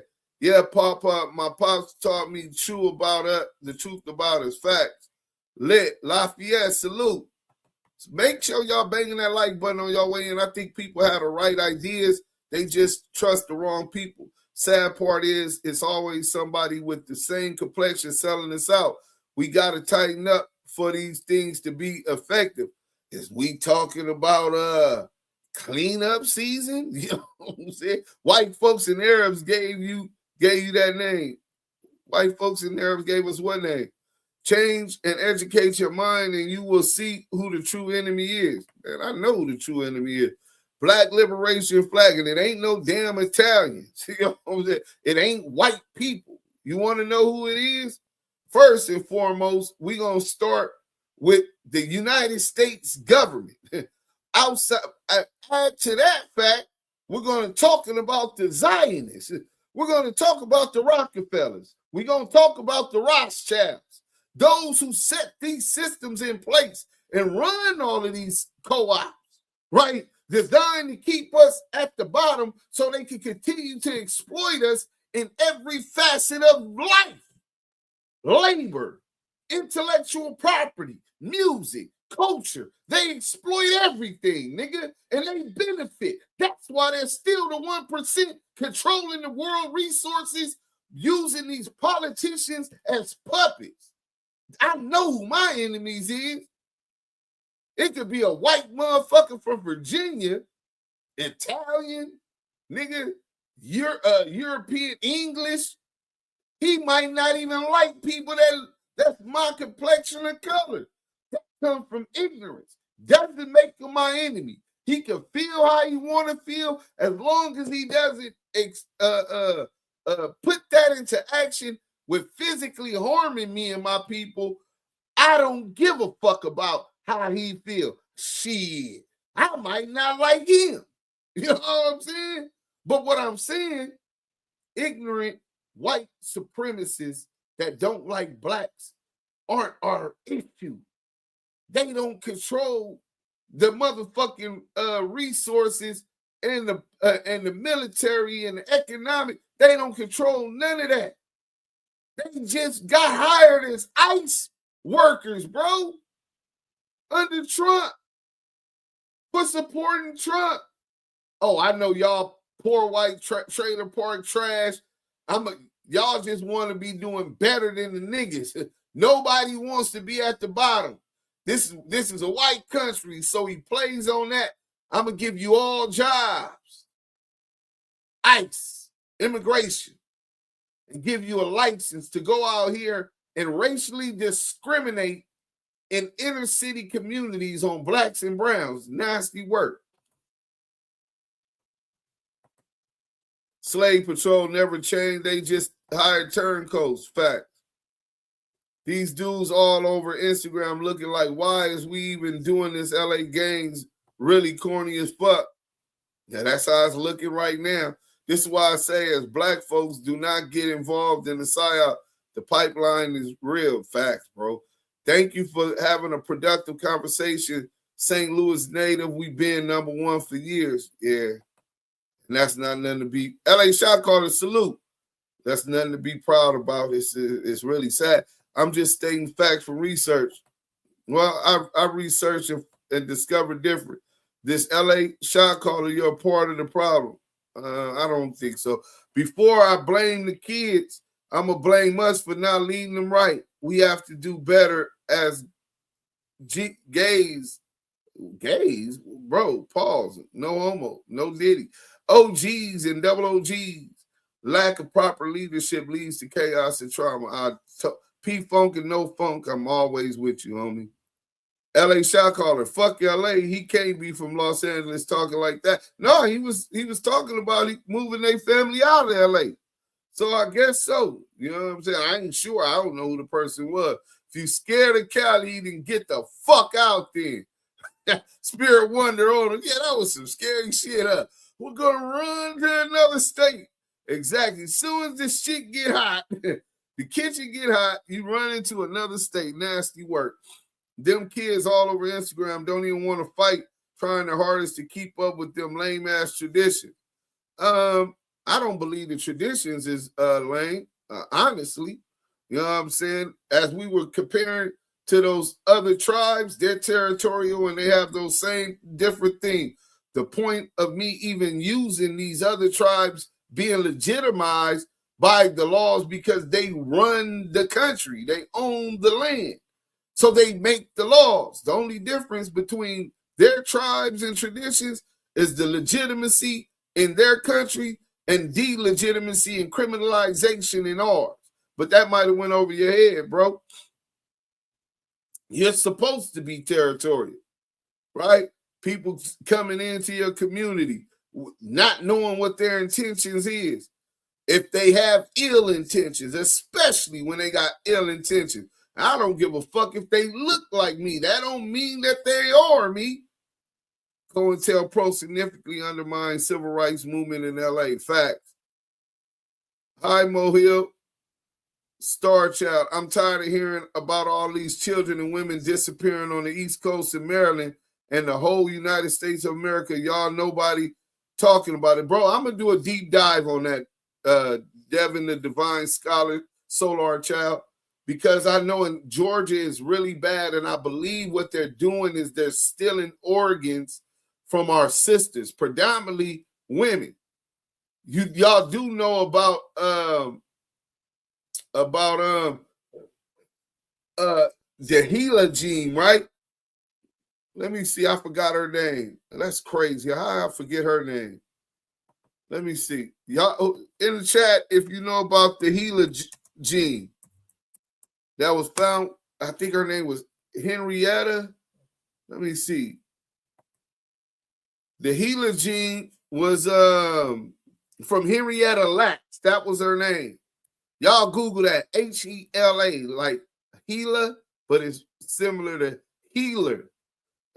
Pop. My pops taught me the truth about us. Facts. Lit. Lafayette, salute. Make sure y'all banging that like button on y'all way in. I think people have the right ideas. They just trust the wrong people. Sad part is it's always somebody with the same complexion selling us out. We got to tighten up for these things to be effective. Is we talking about cleanup season? You know what I'm saying? White folks and Arabs gave you that name. White folks and Arabs gave us what name? Change and educate your mind and you will see who the true enemy is. And I know who the true enemy is. Black liberation flag, and it ain't no damn Italians. You know what I'm saying? It ain't white people. You want to know who it is? First and foremost, we're going to start with the United States government. Outside, add to that fact, we're going to talking about the Zionists. We're going to talk about the Rockefellers. We're going to talk about the Rothschilds, those who set these systems in place and run all of these co-ops, right? Designed to keep us at the bottom so they can continue to exploit us in every facet of life. Labor, intellectual property, music, culture. They exploit everything, nigga, and they benefit. That's why they're still the 1% controlling the world resources, using these politicians as puppets. I know who my enemies is. It could be a white motherfucker from Virginia, Italian, nigga, European, English. He might not even like people that's my complexion and color. That comes from ignorance. Doesn't make him my enemy. He can feel how he want to feel as long as he doesn't put that into action with physically harming me and my people. I don't give a fuck about how he feel. Shit, I might not like him. You know what I'm saying? But what I'm saying, ignorant white supremacists that don't like blacks aren't our issue. They don't control the motherfucking resources and the military and the economic. They don't control none of that. They just got hired as ICE workers, bro, under Trump for supporting Trump. Oh, I know y'all poor white trailer park trash. Y'all just want to be doing better than the niggas. Nobody wants to be at the bottom. This is a white country, so he plays on that. I'm going to give you all jobs, ICE, immigration, and give you a license to go out here and racially discriminate in inner city communities on blacks and browns. Nasty work. Slave patrol never changed. They just hired turncoats. Fact. These dudes all over Instagram looking like, why is we even doing this LA gangs really corny as fuck? Yeah, that's how it's looking right now. This is why I say as black folks, do not get involved in the PSYOP. The pipeline is real. Facts, bro. Thank you for having a productive conversation. St. Louis native, we've been number one for years. Yeah. And that's not nothing to be. LA shot caller, salute. That's nothing to be proud about. It's really sad. I'm just stating facts from research. Well, I researched and discovered different. This LA shot caller, you're a part of the problem. I don't think so. Before I blame the kids, I'm going to blame us for not leading them right. We have to do better as gays. Gays? Bro, pause. No homo. No diddy. OGs and double OGs. Lack of proper leadership leads to chaos and trauma. P-Funk and no funk, I'm always with you, homie. LA shot caller, fuck LA. He can't be from Los Angeles talking like that. No, he was talking about moving their family out of LA. So I guess so. You know what I'm saying? I ain't sure. I don't know who the person was. If you scared of Cali, then get the fuck out there. Spirit Wonder on him. Yeah, that was some scary shit, huh? We're going to run to another state. Exactly. As soon as this shit get hot, the kitchen get hot, you run into another state. Nasty work. Them kids all over Instagram don't even want to fight, trying their hardest to keep up with them lame-ass traditions. I don't believe the traditions is lame, honestly. You know what I'm saying? As we were comparing to those other tribes, they're territorial and they have those same different things. The point of me even using these other tribes being legitimized by the laws because they run the country. They own the land. So they make the laws. The only difference between their tribes and traditions is the legitimacy in their country and delegitimacy and criminalization in ours. But that might have went over your head, bro. You're supposed to be territorial, right? People coming into your community, not knowing what their intentions is. If they have ill intentions, especially when they got ill intentions. I don't give a fuck if they look like me. That don't mean that they are me. COINTELPRO significantly undermines civil rights movement in LA. Facts. Hi, Mohill. Star Child. I'm tired of hearing about all these children and women disappearing on the East Coast in Maryland and the whole United States of America. Y'all, nobody talking about it. Bro, I'm going to do a deep dive on that. Devin, the Divine Scholar, Solar Child. Because I know in Georgia is really bad, and I believe what they're doing is they're stealing organs from our sisters, predominantly women. Y'all do know about the HeLa gene, right? Let me see. I forgot her name. That's crazy. How I forget her name? Let me see. Y'all in the chat, if you know about the Gila gene that was found, I think her name was Henrietta. Let me see. The Gila gene was from Henrietta Lacks. That was her name. Y'all Google that. Hela, like Gila, but it's similar to healer.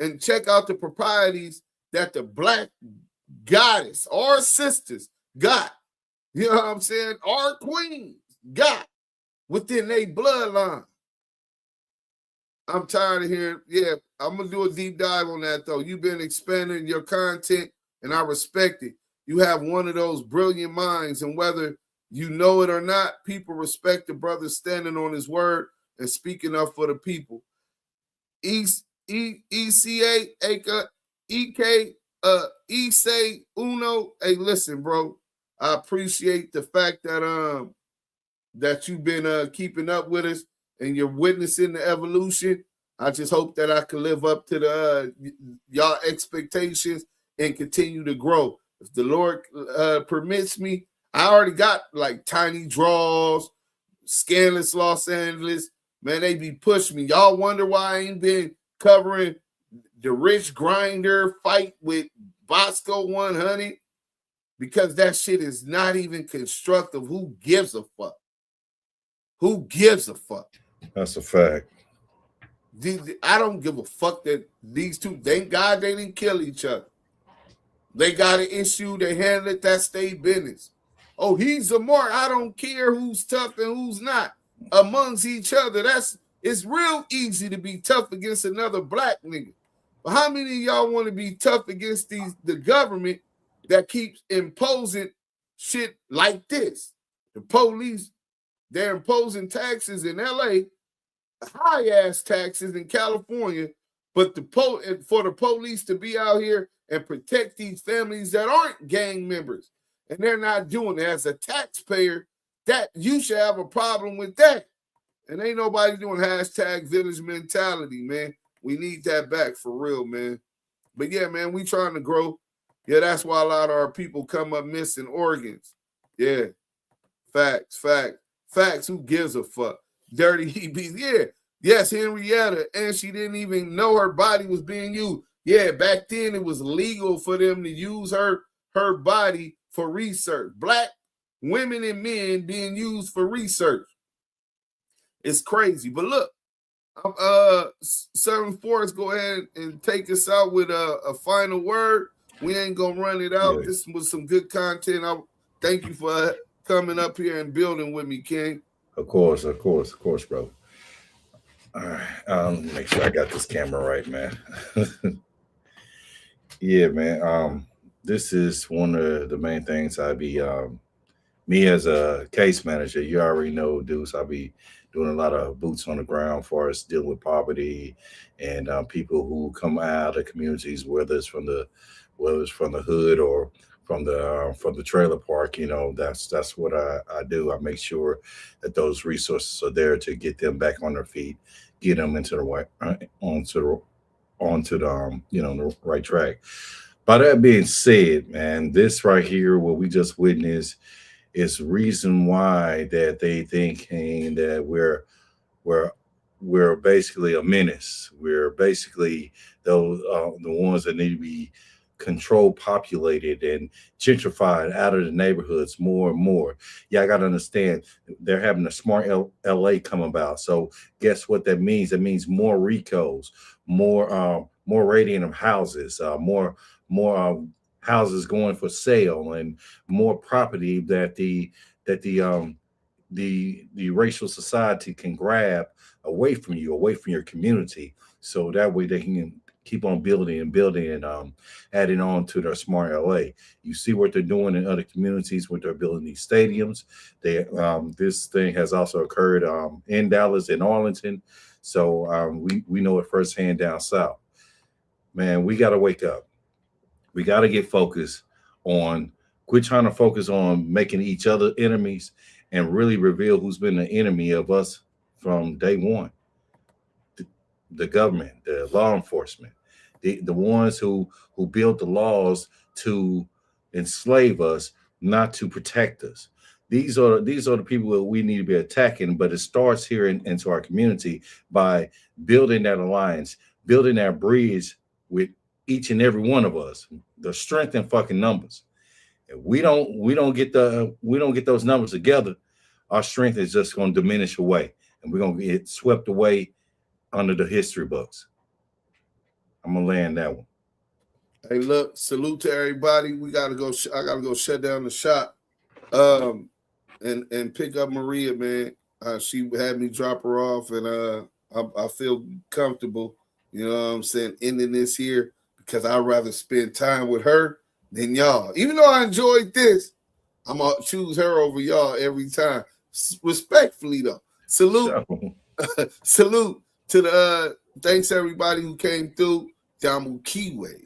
And check out the properties that the Black goddess or sisters got. You know what I'm saying? Our queens got within their bloodline. I'm tired of hearing, yeah, I'm going to do a deep dive on that, though. You've been expanding your content, and I respect it. You have one of those brilliant minds, and whether you know it or not, people respect the brother standing on his word and speaking up for the people. ECA, EK, Issei Uno. Hey, listen, bro. I appreciate the fact that that you've been keeping up with us and you're witnessing the evolution. I just hope that I can live up to the y'all expectations and continue to grow. If the Lord permits me, I already got like Tiny Draws, Scandalous Los Angeles. Man, they be pushing me. Y'all wonder why I ain't been covering the Rich Grinder fight with Bosco 100? Because that shit is not even constructive. Who gives a fuck? Who gives a fuck? That's a fact. I don't give a fuck that these two, thank God they didn't kill each other. They got an issue, they handle it, that's their business. Oh, he's a mark. I don't care who's tough and who's not. Amongst each other, it's real easy to be tough against another black nigga. But how many of y'all want to be tough against the government that keeps imposing shit like this? The police, they're imposing taxes in LA, high-ass taxes in California, but for the police to be out here and protect these families that aren't gang members, and they're not doing it. As a taxpayer, that you should have a problem with that. And ain't nobody doing #village mentality, man. We need that back for real, man. But yeah, man, we trying to grow. Yeah, that's why a lot of our people come up missing organs. Yeah. Facts. Who gives a fuck? Dirty EBs. Yeah. Yes, Henrietta. And she didn't even know her body was being used. Yeah, back then it was legal for them to use her body for research. Black women and men being used for research. It's crazy. But look, Southern Forest, go ahead and take us out with a final word. We ain't gonna run it out. Yeah. This was some good content. I thank you for coming up here and building with me, King. Of course, bro. All right, make sure I got this camera right, man. Yeah, man. This is one of the main things I be. Me as a case manager, you already know, Deuce. I be doing a lot of boots on the ground for us, dealing with poverty and people who come out of communities, whether it's from the hood or from the trailer park. You know, that's what I do. I make sure that those resources are there to get them back on their feet, get them into the onto the the right track. By that being said, man, this right here, what we just witnessed, is reason why that they thinking that we're basically a menace. We're basically those the ones that need to be controlled, populated, and gentrified out of the neighborhoods more and more. Yeah, I got to understand they're having a smart LA come about. So guess what that means? It means more RICOs, more rating of houses, more houses going for sale, and more property that the racial society can grab away from you, away from your community. So that way they can keep on building and adding on to their smart LA. You see what they're doing in other communities, what they're building these stadiums. This thing has also occurred in Dallas and Arlington. So we know it firsthand down south. Man, we got to wake up. We got to get focused on, quit trying to focus on making each other enemies and really reveal who's been the enemy of us from day one. The government, the law enforcement. the ones who built the laws to enslave us, not to protect us. These are the people that we need to be attacking, but it starts here into our community by building that alliance, building that bridge with each and every one of us. The strength in fucking numbers. If we don't get those numbers together, our strength is just going to diminish away, and we're going to get swept away under the history books. I'm gonna land that one. Hey, look, salute to everybody. We gotta go. I gotta go shut down the shop, and pick up Maria, man. She had me drop her off, and I feel comfortable. You know what I'm saying? Ending this here because I'd rather spend time with her than y'all. Even though I enjoyed this, I'm gonna choose her over y'all every time. Respectfully, though. Salute, salute to the. Thanks everybody who came through. Damu Kiwe.